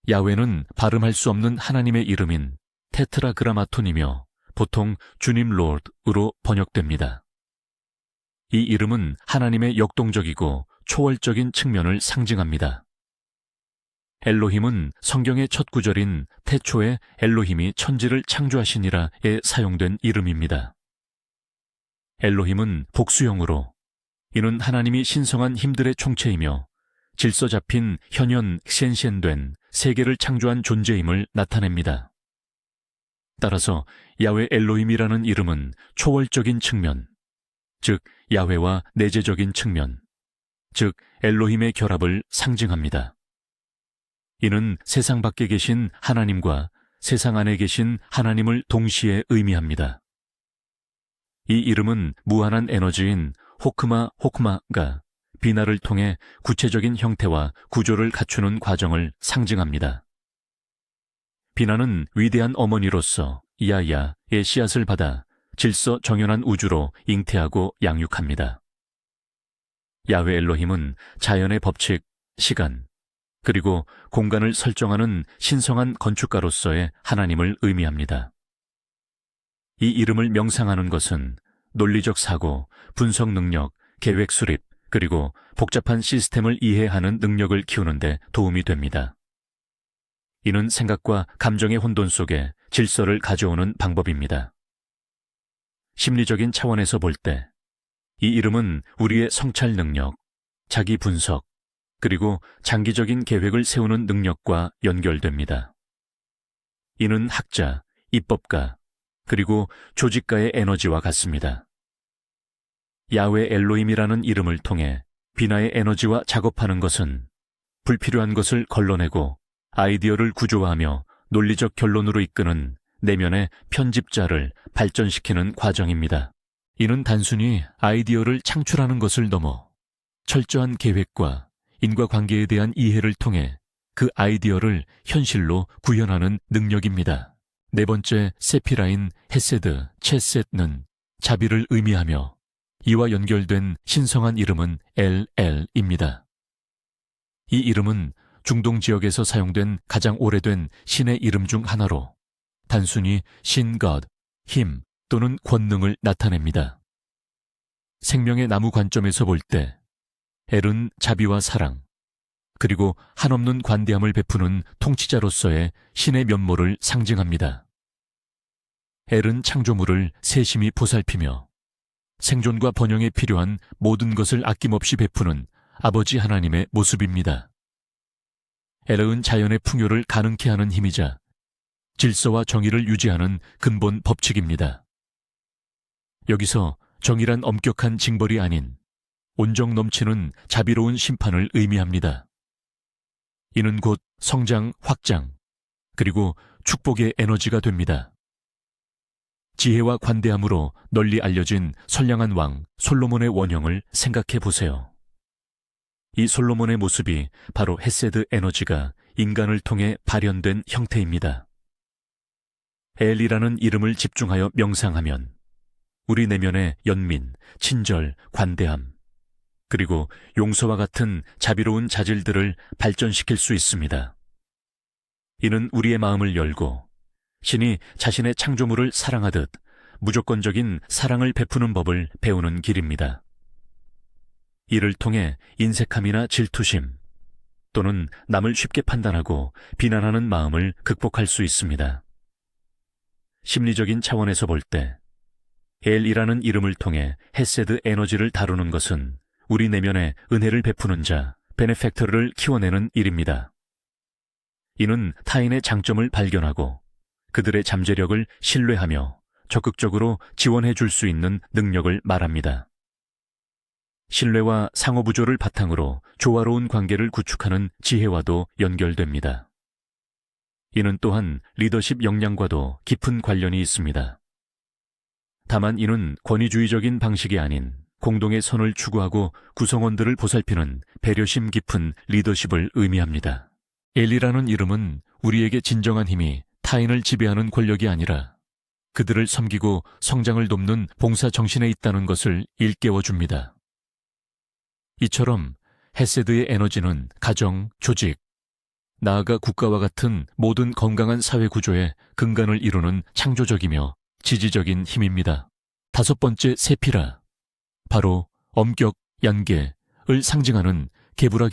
야훼는 발음할 수 없는 하나님의 이름인 테트라그라마톤이며 보통 주님 롤드로 번역됩니다. 이 이름은 하나님의 역동적이고 초월적인 측면을 상징합니다. 엘로힘은 성경의 첫 구절인 태초에 엘로힘이 천지를 창조하시니라에 사용된 이름입니다. 엘로힘은 복수형으로 이는 하나님이 신성한 힘들의 총체이며 질서 잡힌 현현 센시엔된 세계를 창조한 존재임을 나타냅니다. 따라서 야훼 엘로힘이라는 이름은 초월적인 측면, 즉 야훼와 내재적인 측면, 즉 엘로힘의 결합을 상징합니다. 이는 세상 밖에 계신 하나님과 세상 안에 계신 하나님을 동시에 의미합니다. 이 이름은 무한한 에너지인 호크마가 비나를 통해 구체적인 형태와 구조를 갖추는 과정을 상징합니다. 비나는 위대한 어머니로서 야야의 씨앗을 받아 질서 정연한 우주로 잉태하고 양육합니다. 야훼 엘로힘은 자연의 법칙, 시간, 그리고 공간을 설정하는 신성한 건축가로서의 하나님을 의미합니다. 이 이름을 명상하는 것은 논리적 사고, 분석 능력, 계획 수립, 그리고 복잡한 시스템을 이해하는 능력을 키우는 데 도움이 됩니다. 이는 생각과 감정의 혼돈 속에 질서를 가져오는 방법입니다. 심리적인 차원에서 볼 때, 이 이름은 우리의 성찰 능력, 자기 분석, 그리고 장기적인 계획을 세우는 능력과 연결됩니다. 이는 학자, 입법가, 그리고 조직가의 에너지와 같습니다. 야훼 엘로힘이라는 이름을 통해 비나의 에너지와 작업하는 것은 불필요한 것을 걸러내고 아이디어를 구조화하며 논리적 결론으로 이끄는 내면의 편집자를 발전시키는 과정입니다. 이는 단순히 아이디어를 창출하는 것을 넘어 철저한 계획과 인과관계에 대한 이해를 통해 그 아이디어를 현실로 구현하는 능력입니다. 네 번째 세피라인 헤세드, 체셋는 자비를 의미하며 이와 연결된 신성한 이름은 엘엘입니다. 이 이름은 중동 지역에서 사용된 가장 오래된 신의 이름 중 하나로 단순히 신, God, 힘 또는 권능을 나타냅니다. 생명의 나무 관점에서 볼 때 엘은 자비와 사랑, 그리고 한없는 관대함을 베푸는 통치자로서의 신의 면모를 상징합니다. 엘은 창조물을 세심히 보살피며 생존과 번영에 필요한 모든 것을 아낌없이 베푸는 아버지 하나님의 모습입니다. 엘은 자연의 풍요를 가능케 하는 힘이자 질서와 정의를 유지하는 근본 법칙입니다. 여기서 정의란 엄격한 징벌이 아닌 온정 넘치는 자비로운 심판을 의미합니다. 이는 곧 성장, 확장, 그리고 축복의 에너지가 됩니다. 지혜와 관대함으로 널리 알려진 선량한 왕 솔로몬의 원형을 생각해 보세요. 이 솔로몬의 모습이 바로 헤세드 에너지가 인간을 통해 발현된 형태입니다. 엘이라는 이름을 집중하여 명상하면 우리 내면의 연민, 친절, 관대함, 그리고 용서와 같은 자비로운 자질들을 발전시킬 수 있습니다. 이는 우리의 마음을 열고 신이 자신의 창조물을 사랑하듯 무조건적인 사랑을 베푸는 법을 배우는 길입니다. 이를 통해 인색함이나 질투심 또는 남을 쉽게 판단하고 비난하는 마음을 극복할 수 있습니다. 심리적인 차원에서 볼 때 엘이라는 이름을 통해 헤세드 에너지를 다루는 것은 우리 내면에 은혜를 베푸는 자, 베네팩터를 키워내는 일입니다. 이는 타인의 장점을 발견하고 그들의 잠재력을 신뢰하며 적극적으로 지원해 줄 수 있는 능력을 말합니다. 신뢰와 상호부조를 바탕으로 조화로운 관계를 구축하는 지혜와도 연결됩니다. 이는 또한 리더십 역량과도 깊은 관련이 있습니다. 다만 이는 권위주의적인 방식이 아닌 공동의 선을 추구하고 구성원들을 보살피는 배려심 깊은 리더십을 의미합니다. 엘이라는 이름은 우리에게 진정한 힘이 타인을 지배하는 권력이 아니라 그들을 섬기고 성장을 돕는 봉사 정신에 있다는 것을 일깨워줍니다. 이처럼 헤세드의 에너지는 가정, 조직, 나아가 국가와 같은 모든 건강한 사회 구조의 근간을 이루는 창조적이며 지지적인 힘입니다. 5번째 세피라, 바로 엄격, 양계을 상징하는 게브라에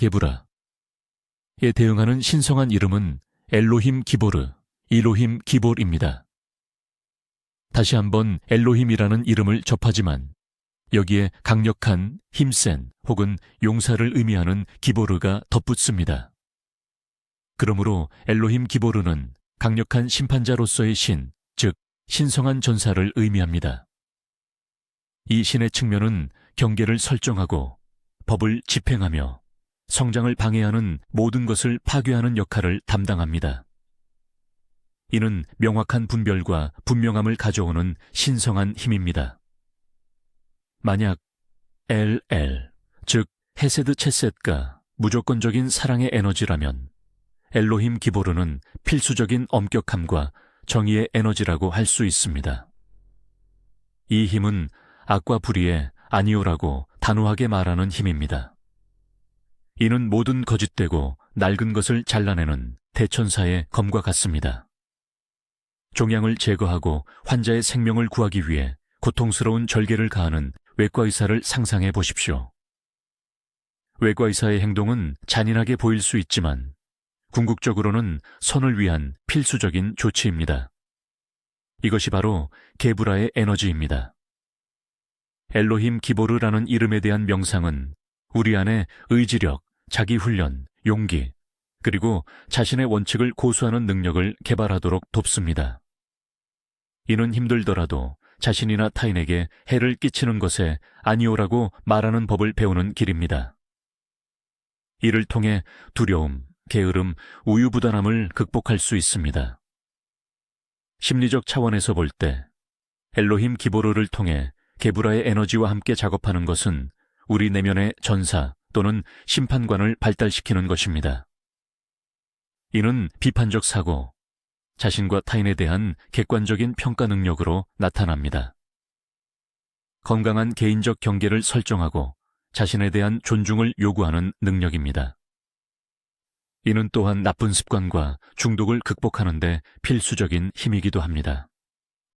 대응하는 신성한 이름은 엘로힘 기보르, 이로힘 기볼입니다. 다시 한번 엘로힘이라는 이름을 접하지만 여기에 강력한, 힘센 혹은 용사를 의미하는 기보르가 덧붙습니다. 그러므로 엘로힘 기보르는 강력한 심판자로서의 신, 즉 신성한 전사를 의미합니다. 이 신의 측면은 경계를 설정하고 법을 집행하며 성장을 방해하는 모든 것을 파괴하는 역할을 담당합니다. 이는 명확한 분별과 분명함을 가져오는 신성한 힘입니다. 만약 LL, 즉 헤세드 체셋가 무조건적인 사랑의 에너지라면 엘로힘 기보르는 필수적인 엄격함과 정의의 에너지라고 할 수 있습니다. 이 힘은 악과 불의에 아니오라고 단호하게 말하는 힘입니다. 이는 모든 거짓되고 낡은 것을 잘라내는 대천사의 검과 같습니다. 종양을 제거하고 환자의 생명을 구하기 위해 고통스러운 절개를 가하는 외과의사를 상상해 보십시오. 외과의사의 행동은 잔인하게 보일 수 있지만 궁극적으로는 선을 위한 필수적인 조치입니다. 이것이 바로 게브라의 에너지입니다. 엘로힘 기보르라는 이름에 대한 명상은 우리 안에 의지력, 자기훈련, 용기, 그리고 자신의 원칙을 고수하는 능력을 개발하도록 돕습니다. 이는 힘들더라도 자신이나 타인에게 해를 끼치는 것에 아니오라고 말하는 법을 배우는 길입니다. 이를 통해 두려움, 게으름, 우유부단함을 극복할 수 있습니다. 심리적 차원에서 볼 때 엘로힘 기보르를 통해 게브라의 에너지와 함께 작업하는 것은 우리 내면의 전사 또는 심판관을 발달시키는 것입니다. 이는 비판적 사고, 자신과 타인에 대한 객관적인 평가 능력으로 나타납니다. 건강한 개인적 경계를 설정하고 자신에 대한 존중을 요구하는 능력입니다. 이는 또한 나쁜 습관과 중독을 극복하는 데 필수적인 힘이기도 합니다.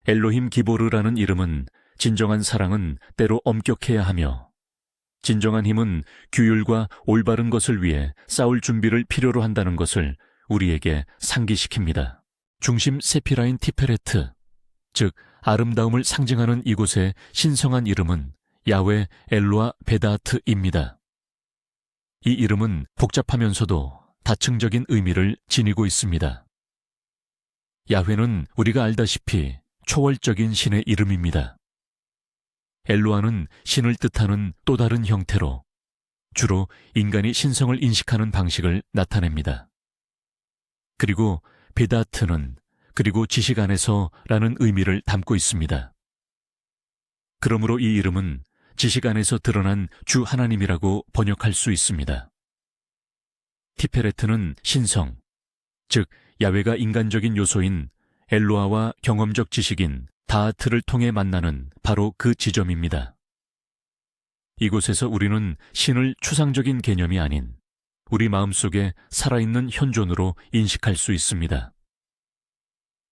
엘로힘 기보르라는 이름은 진정한 사랑은 때로 엄격해야 하며 진정한 힘은 규율과 올바른 것을 위해 싸울 준비를 필요로 한다는 것을 우리에게 상기시킵니다. 중심 세피라인 티페레트, 즉 아름다움을 상징하는 이곳의 신성한 이름은 야훼 엘로아 베다트입니다. 이 이름은 복잡하면서도 다층적인 의미를 지니고 있습니다. 야훼는 우리가 알다시피 초월적인 신의 이름입니다. 엘로아는 신을 뜻하는 또 다른 형태로 주로 인간이 신성을 인식하는 방식을 나타냅니다. 그리고 베다트는 그리고 지식 안에서라는 의미를 담고 있습니다. 그러므로 이 이름은 지식 안에서 드러난 주 하나님이라고 번역할 수 있습니다. 티페레트는 신성, 즉 야훼가 인간적인 요소인 엘로아와 경험적 지식인 다하트를 통해 만나는 바로 그 지점입니다. 이곳에서 우리는 신을 추상적인 개념이 아닌 우리 마음속에 살아있는 현존으로 인식할 수 있습니다.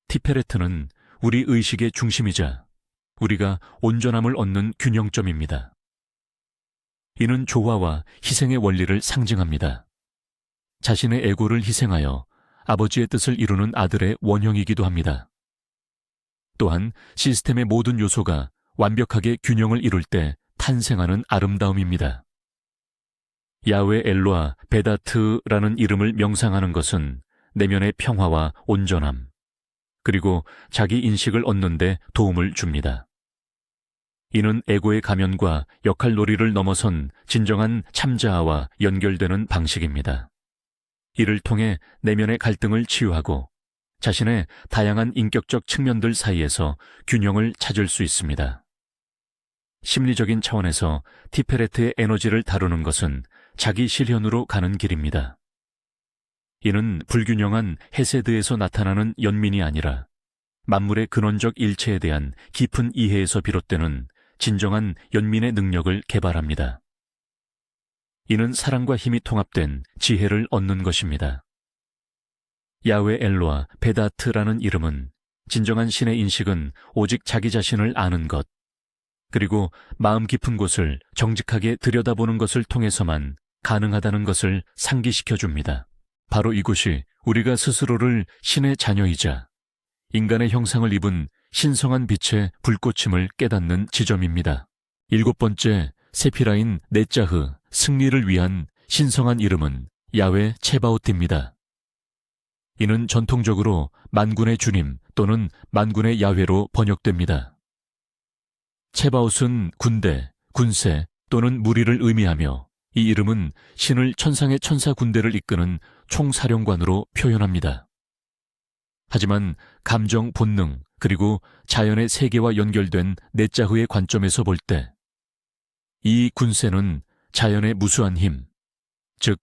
티페레트는 우리 의식의 중심이자 우리가 온전함을 얻는 균형점입니다. 이는 조화와 희생의 원리를 상징합니다. 자신의 에고를 희생하여 아버지의 뜻을 이루는 아들의 원형이기도 합니다. 또한 시스템의 모든 요소가 완벽하게 균형을 이룰 때 탄생하는 아름다움입니다. 야훼 엘로아 베다트라는 이름을 명상하는 것은 내면의 평화와 온전함, 그리고 자기 인식을 얻는 데 도움을 줍니다. 이는 에고의 가면과 역할놀이를 넘어선 진정한 참자아와 연결되는 방식입니다. 이를 통해 내면의 갈등을 치유하고 자신의 다양한 인격적 측면들 사이에서 균형을 찾을 수 있습니다. 심리적인 차원에서 티페레트의 에너지를 다루는 것은 자기 실현으로 가는 길입니다. 이는 불균형한 헤세드에서 나타나는 연민이 아니라 만물의 근원적 일체에 대한 깊은 이해에서 비롯되는 진정한 연민의 능력을 개발합니다. 이는 사랑과 힘이 통합된 지혜를 얻는 것입니다. 야훼 엘로아 베다트라는 이름은 진정한 신의 인식은 오직 자기 자신을 아는 것, 그리고 마음 깊은 곳을 정직하게 들여다보는 것을 통해서만 가능하다는 것을 상기시켜 줍니다. 바로 이곳이 우리가 스스로를 신의 자녀이자 인간의 형상을 입은 신성한 빛의 불꽃임을 깨닫는 지점입니다. 7번째 세피라인 넷자흐, 승리를 위한 신성한 이름은 야훼 체바오트입니다. 이는 전통적으로 만군의 주님 또는 만군의 야훼로 번역됩니다. 체바옷은 군대, 군세 또는 무리를 의미하며 이 이름은 신을 천상의 천사 군대를 이끄는 총사령관으로 표현합니다. 하지만 감정, 본능, 그리고 자연의 세계와 연결된 넷자흐의 관점에서 볼 때 이 군세는 자연의 무수한 힘, 즉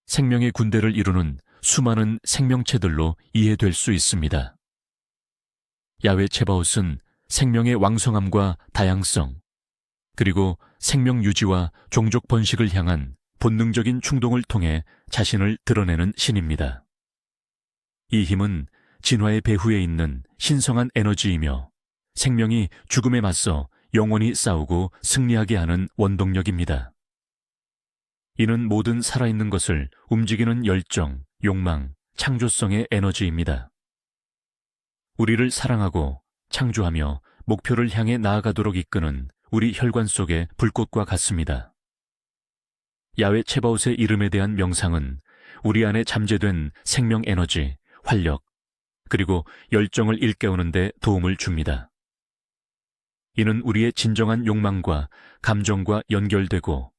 생명의 군대를 이루는 수많은 생명체들로 이해될 수 있습니다. 야훼 체바옷은 생명의 왕성함과 다양성, 그리고 생명 유지와 종족 번식을 향한 본능적인 충동을 통해 자신을 드러내는 신입니다. 이 힘은 진화의 배후에 있는 신성한 에너지이며 생명이 죽음에 맞서 영원히 싸우고 승리하게 하는 원동력입니다. 이는 모든 살아있는 것을 움직이는 열정, 욕망, 창조성의 에너지입니다. 우리를 사랑하고 창조하며 목표를 향해 나아가도록 이끄는 우리 혈관 속의 불꽃과 같습니다. 야훼 체바옷의 이름에 대한 명상은 우리 안에 잠재된 생명 에너지, 활력, 그리고 열정을 일깨우는 데 도움을 줍니다. 이는 우리의 진정한 욕망과 감정과 연결되고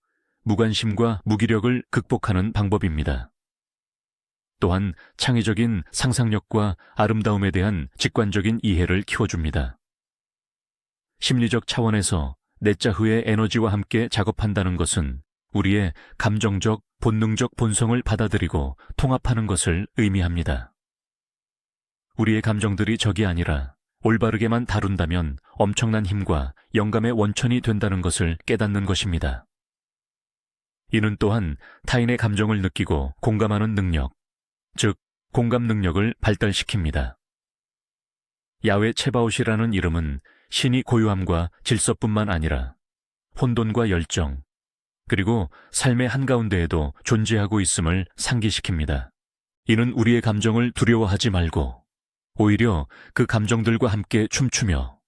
무관심과 무기력을 극복하는 방법입니다. 또한 창의적인 상상력과 아름다움에 대한 직관적인 이해를 키워줍니다. 심리적 차원에서 넷자흐의 에너지와 함께 작업한다는 것은 우리의 감정적, 본능적 본성을 받아들이고 통합하는 것을 의미합니다. 우리의 감정들이 적이 아니라 올바르게만 다룬다면 엄청난 힘과 영감의 원천이 된다는 것을 깨닫는 것입니다. 이는 또한 타인의 감정을 느끼고 공감하는 능력, 즉 공감 능력을 발달시킵니다. 야훼 체바옷이라는 이름은 신이 고유함과 질서뿐만 아니라 혼돈과 열정, 그리고 삶의 한가운데에도 존재하고 있음을 상기시킵니다. 이는 우리의 감정을 두려워하지 말고 오히려 그 감정들과 함께 춤추며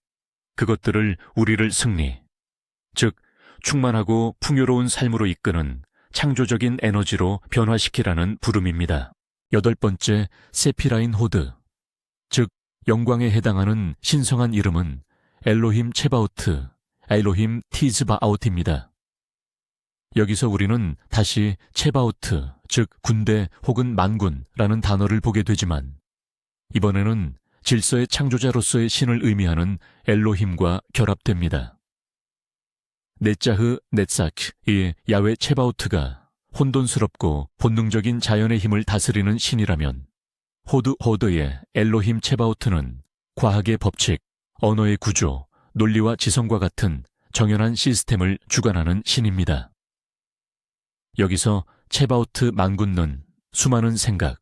그것들을 우리를 승리, 즉 충만하고 풍요로운 삶으로 이끄는 창조적인 에너지로 변화시키라는 부름입니다. 8번째 세피라인 호드, 즉 영광에 해당하는 신성한 이름은 엘로힘 체바오트, 엘로힘 티즈바아웃입니다. 여기서 우리는 다시 체바오트, 즉 군대 혹은 만군라는 단어를 보게 되지만 이번에는 질서의 창조자로서의 신을 의미하는 엘로힘과 결합됩니다. 넷자흐 넷사크의 야훼 체바오트가 혼돈스럽고 본능적인 자연의 힘을 다스리는 신이라면 호드의 엘로힘 체바오트는 과학의 법칙, 언어의 구조, 논리와 지성과 같은 정연한 시스템을 주관하는 신입니다. 여기서 체바오트 만군은 수많은 생각,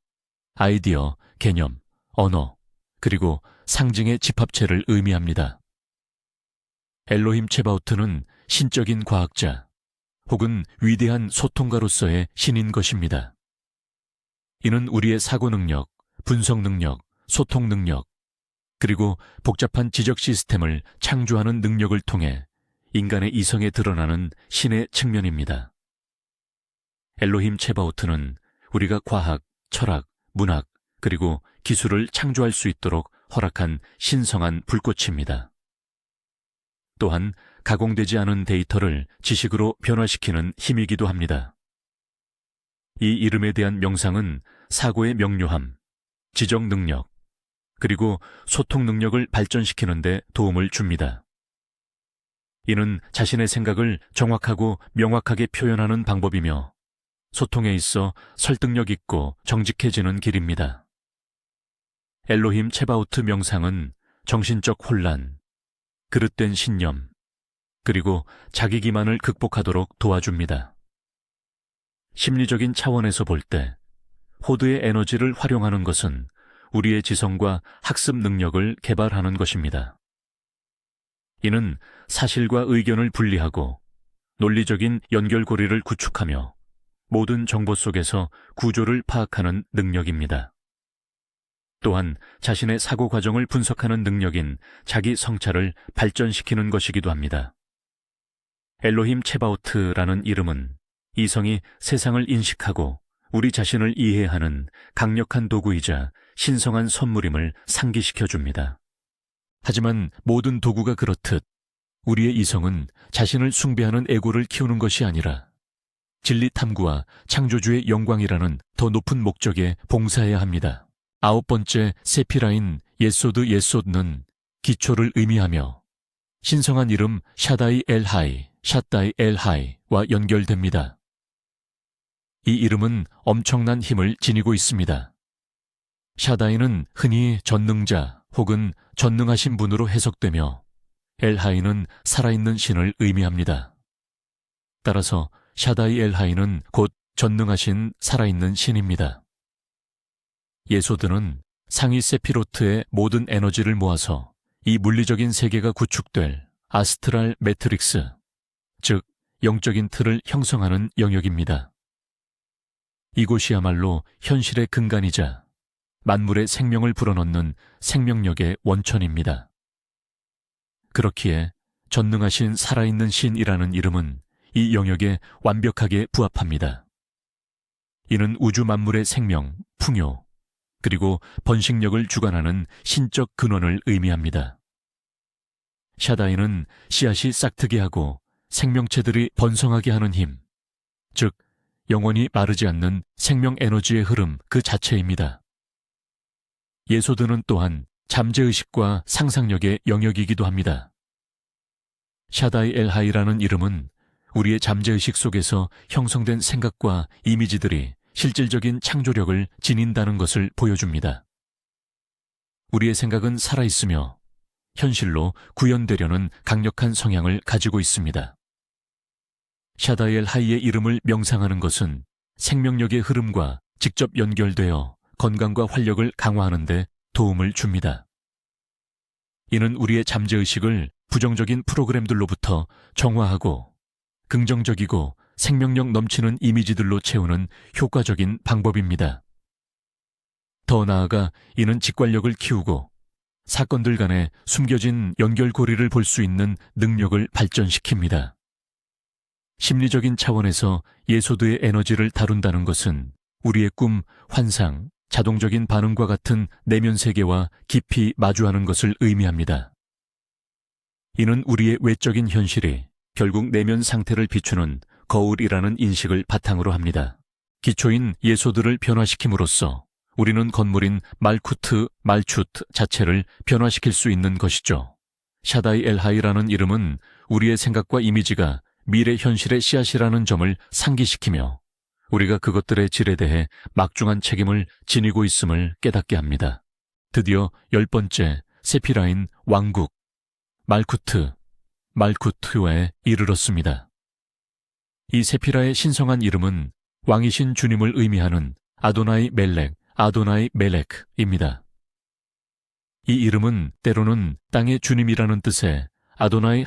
아이디어, 개념, 언어, 그리고 상징의 집합체를 의미합니다. 엘로힘 체바오트는 신적인 과학자 혹은 위대한 소통가로서의 신인 것입니다. 이는 우리의 사고 능력, 분석 능력, 소통 능력, 그리고 복잡한 지적 시스템을 창조하는 능력을 통해 인간의 이성에 드러나는 신의 측면입니다. 엘로힘 체바오트는 우리가 과학, 철학, 문학, 그리고 기술을 창조할 수 있도록 허락한 신성한 불꽃입니다. 또한 가공되지 않은 데이터를 지식으로 변화시키는 힘이기도 합니다. 이 이름에 대한 명상은 사고의 명료함, 지적 능력, 그리고 소통 능력을 발전시키는 데 도움을 줍니다. 이는 자신의 생각을 정확하고 명확하게 표현하는 방법이며 소통에 있어 설득력 있고 정직해지는 길입니다. 엘로힘 체바오트 명상은 정신적 혼란, 그릇된 신념, 그리고 자기 기만을 극복하도록 도와줍니다. 심리적인 차원에서 볼 때 호드의 에너지를 활용하는 것은 우리의 지성과 학습 능력을 개발하는 것입니다. 이는 사실과 의견을 분리하고 논리적인 연결고리를 구축하며 모든 정보 속에서 구조를 파악하는 능력입니다. 또한 자신의 사고 과정을 분석하는 능력인 자기 성찰을 발전시키는 것이기도 합니다. 엘로힘 체바오트라는 이름은 이성이 세상을 인식하고 우리 자신을 이해하는 강력한 도구이자 신성한 선물임을 상기시켜 줍니다. 하지만 모든 도구가 그렇듯 우리의 이성은 자신을 숭배하는 에고를 키우는 것이 아니라 진리 탐구와 창조주의 영광이라는 더 높은 목적에 봉사해야 합니다. 9번째 세피라인 예소드 예소드는 기초를 의미하며 신성한 이름 샤다이 엘하이, 샷다이 엘하이와 연결됩니다. 이 이름은 엄청난 힘을 지니고 있습니다. 샤다이는 흔히 전능자 혹은 전능하신 분으로 해석되며 엘하이는 살아있는 신을 의미합니다. 따라서 샤다이 엘하이는 곧 전능하신 살아있는 신입니다. 예소드는 상위 세피로트의 모든 에너지를 모아서 이 물리적인 세계가 구축될 아스트랄 매트릭스, 즉 영적인 틀을 형성하는 영역입니다. 이곳이야말로 현실의 근간이자 만물의 생명을 불어넣는 생명력의 원천입니다. 그렇기에 전능하신 살아있는 신이라는 이름은 이 영역에 완벽하게 부합합니다. 이는 우주 만물의 생명, 풍요, 그리고 번식력을 주관하는 신적 근원을 의미합니다. 샤다이는 씨앗이 싹트게 하고 생명체들이 번성하게 하는 힘, 즉 영원히 마르지 않는 생명 에너지의 흐름 그 자체입니다. 예소드는 또한 잠재의식과 상상력의 영역이기도 합니다. 샤다이 엘하이라는 이름은 우리의 잠재의식 속에서 형성된 생각과 이미지들이 실질적인 창조력을 지닌다는 것을 보여줍니다. 우리의 생각은 살아있으며 현실로 구현되려는 강력한 성향을 가지고 있습니다. 샤다이 엘하이의 이름을 명상하는 것은 생명력의 흐름과 직접 연결되어 건강과 활력을 강화하는 데 도움을 줍니다. 이는 우리의 잠재의식을 부정적인 프로그램들로부터 정화하고 긍정적이고 생명력 넘치는 이미지들로 채우는 효과적인 방법입니다. 더 나아가 이는 직관력을 키우고 사건들 간의 숨겨진 연결고리를 볼 수 있는 능력을 발전시킵니다. 심리적인 차원에서 예소드의 에너지를 다룬다는 것은 우리의 꿈, 환상, 자동적인 반응과 같은 내면 세계와 깊이 마주하는 것을 의미합니다. 이는 우리의 외적인 현실이 결국 내면 상태를 비추는 거울이라는 인식을 바탕으로 합니다. 기초인 예소드를 변화시킴으로써 우리는 건물인 말쿠트, 말추트 자체를 변화시킬 수 있는 것이죠. 샤다이 엘하이라는 이름은 우리의 생각과 이미지가 미래 현실의 씨앗이라는 점을 상기시키며 우리가 그것들의 질에 대해 막중한 책임을 지니고 있음을 깨닫게 합니다. 드디어 10번째 세피라인 왕국, 말쿠트에 이르렀습니다. 이 세피라의 신성한 이름은 왕이신 주님을 의미하는 아도나이 멜렉입니다. 이 이름은 때로는 땅의 주님이라는 뜻의 아도나이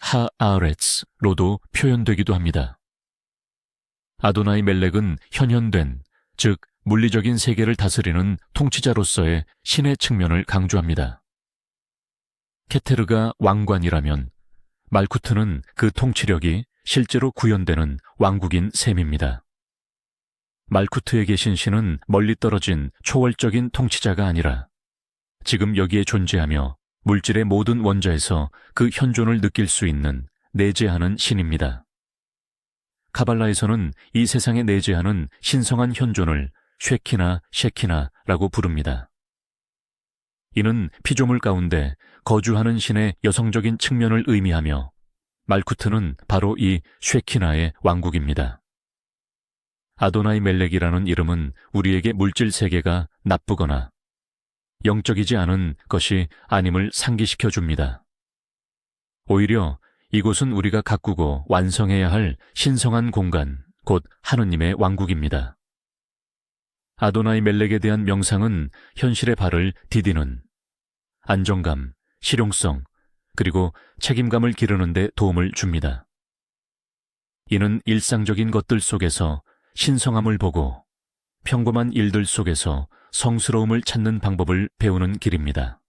하아레츠로도 표현되기도 합니다. 아도나이 멜렉은 현현된, 즉 물리적인 세계를 다스리는 통치자로서의 신의 측면을 강조합니다. 케테르가 왕관이라면 말쿠트는 그 통치력이 실제로 구현되는 왕국인 셈입니다. 말쿠트에 계신 신은 멀리 떨어진 초월적인 통치자가 아니라 지금 여기에 존재하며 물질의 모든 원자에서 그 현존을 느낄 수 있는 내재하는 신입니다. 카발라에서는 이 세상에 내재하는 신성한 현존을 쉐키나 셰키나라고 부릅니다. 이는 피조물 가운데 거주하는 신의 여성적인 측면을 의미하며 말쿠트는 바로 이 쉐키나의 왕국입니다. 아도나이 멜렉이라는 이름은 우리에게 물질 세계가 나쁘거나 영적이지 않은 것이 아님을 상기시켜 줍니다. 오히려 이곳은 우리가 가꾸고 완성해야 할 신성한 공간, 곧 하느님의 왕국입니다. 아도나이 멜렉에 대한 명상은 현실의 발을 디디는 안정감, 실용성, 그리고 책임감을 기르는 데 도움을 줍니다. 이는 일상적인 것들 속에서 신성함을 보고 평범한 일들 속에서 성스러움을 찾는 방법을 배우는 길입니다.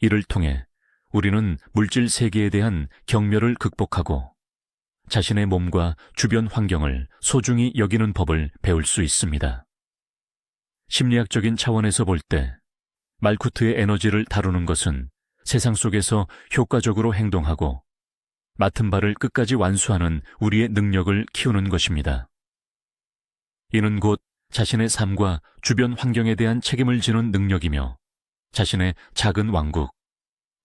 이를 통해 우리는 물질 세계에 대한 경멸을 극복하고 자신의 몸과 주변 환경을 소중히 여기는 법을 배울 수 있습니다. 심리학적인 차원에서 볼 때 말쿠트의 에너지를 다루는 것은 세상 속에서 효과적으로 행동하고 맡은 바를 끝까지 완수하는 우리의 능력을 키우는 것입니다. 이는 곧 자신의 삶과 주변 환경에 대한 책임을 지는 능력이며 자신의 작은 왕국,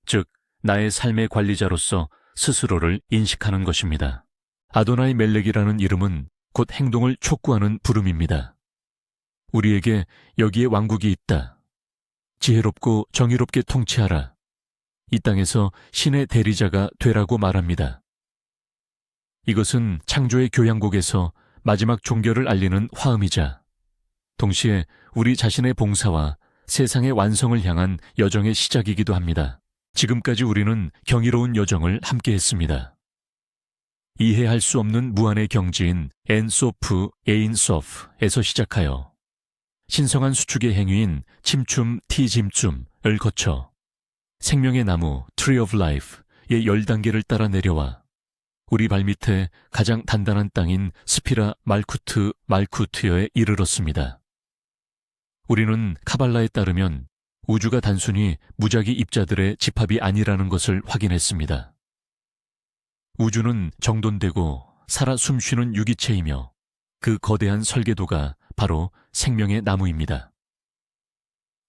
즉 나의 삶의 관리자로서 스스로를 인식하는 것입니다. 아도나이 멜렉이라는 이름은 곧 행동을 촉구하는 부름입니다. 우리에게 여기에 왕국이 있다. 지혜롭고 정의롭게 통치하라. 이 땅에서 신의 대리자가 되라고 말합니다. 이것은 창조의 교양곡에서 마지막 종결을 알리는 화음이자 동시에 우리 자신의 봉사와 세상의 완성을 향한 여정의 시작이기도 합니다. 지금까지 우리는 경이로운 여정을 함께 했습니다. 이해할 수 없는 무한의 경지인 엔소프 에인소프에서 시작하여 신성한 수축의 행위인 침춤 티짐춤을 거쳐 생명의 나무 Tree of Life의 10단계를 따라 내려와 우리 발밑에 가장 단단한 땅인 스피라 말쿠트여에 이르렀습니다. 우리는 카발라에 따르면 우주가 단순히 무작위 입자들의 집합이 아니라는 것을 확인했습니다. 우주는 정돈되고 살아 숨쉬는 유기체이며 그 거대한 설계도가 바로 생명의 나무입니다.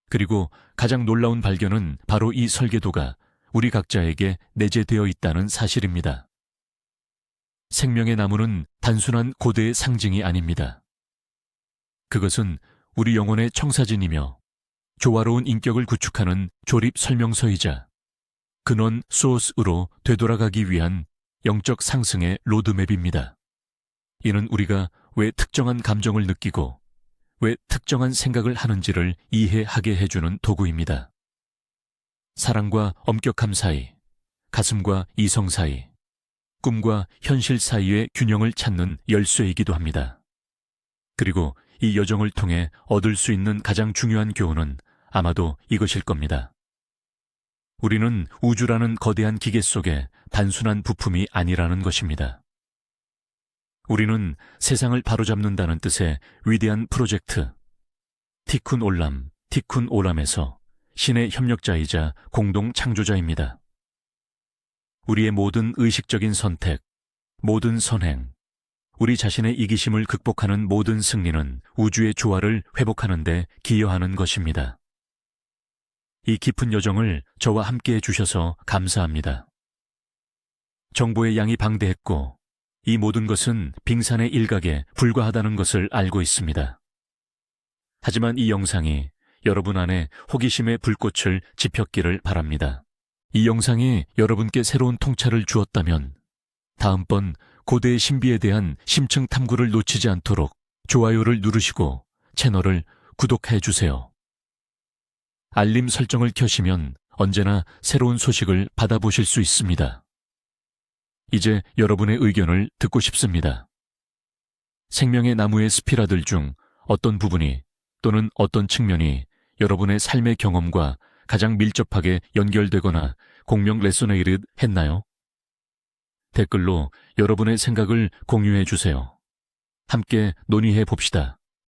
그리고 가장 놀라운 발견은 바로 이 설계도가 우리 각자에게 내재되어 있다는 사실입니다. 생명의 나무는 단순한 고대의 상징이 아닙니다. 그것은 우리 영혼의 청사진이며 조화로운 인격을 구축하는 조립 설명서이자 근원 소스로 되돌아가기 위한 영적 상승의 로드맵입니다. 이는 우리가 왜 특정한 감정을 느끼고 왜 특정한 생각을 하는지를 이해하게 해주는 도구입니다. 사랑과 엄격함 사이, 가슴과 이성 사이, 꿈과 현실 사이의 균형을 찾는 열쇠이기도 합니다. 그리고 이 여정을 통해 얻을 수 있는 가장 중요한 교훈은 아마도 이것일 겁니다. 우리는 우주라는 거대한 기계 속에 단순한 부품이 아니라는 것입니다. 우리는 세상을 바로잡는다는 뜻의 위대한 프로젝트 티쿤 올람에서 신의 협력자이자 공동 창조자입니다. 우리의 모든 의식적인 선택, 모든 선행, 우리 자신의 이기심을 극복하는 모든 승리는 우주의 조화를 회복하는 데 기여하는 것입니다. 이 깊은 여정을 저와 함께 해주셔서 감사합니다. 정보의 양이 방대했고 이 모든 것은 빙산의 일각에 불과하다는 것을 알고 있습니다. 하지만 이 영상이 여러분 안에 호기심의 불꽃을 지폈기를 바랍니다. 이 영상이 여러분께 새로운 통찰을 주었다면 다음번 고대의 신비에 대한 심층 탐구를 놓치지 않도록 좋아요를 누르시고 채널을 구독해 주세요. 알림 설정을 켜시면 언제나 새로운 소식을 받아보실 수 있습니다. 이제 여러분의 의견을 듣고 싶습니다. 생명의 나무의 스피라들 중 어떤 부분이 또는 어떤 측면이 여러분의 삶의 경험과 가장 밀접하게 연결되거나 공명 레소네이트 했나요? 댓글로 여러분의 생각을 공유해 주세요. 함께 논의해 봅시다.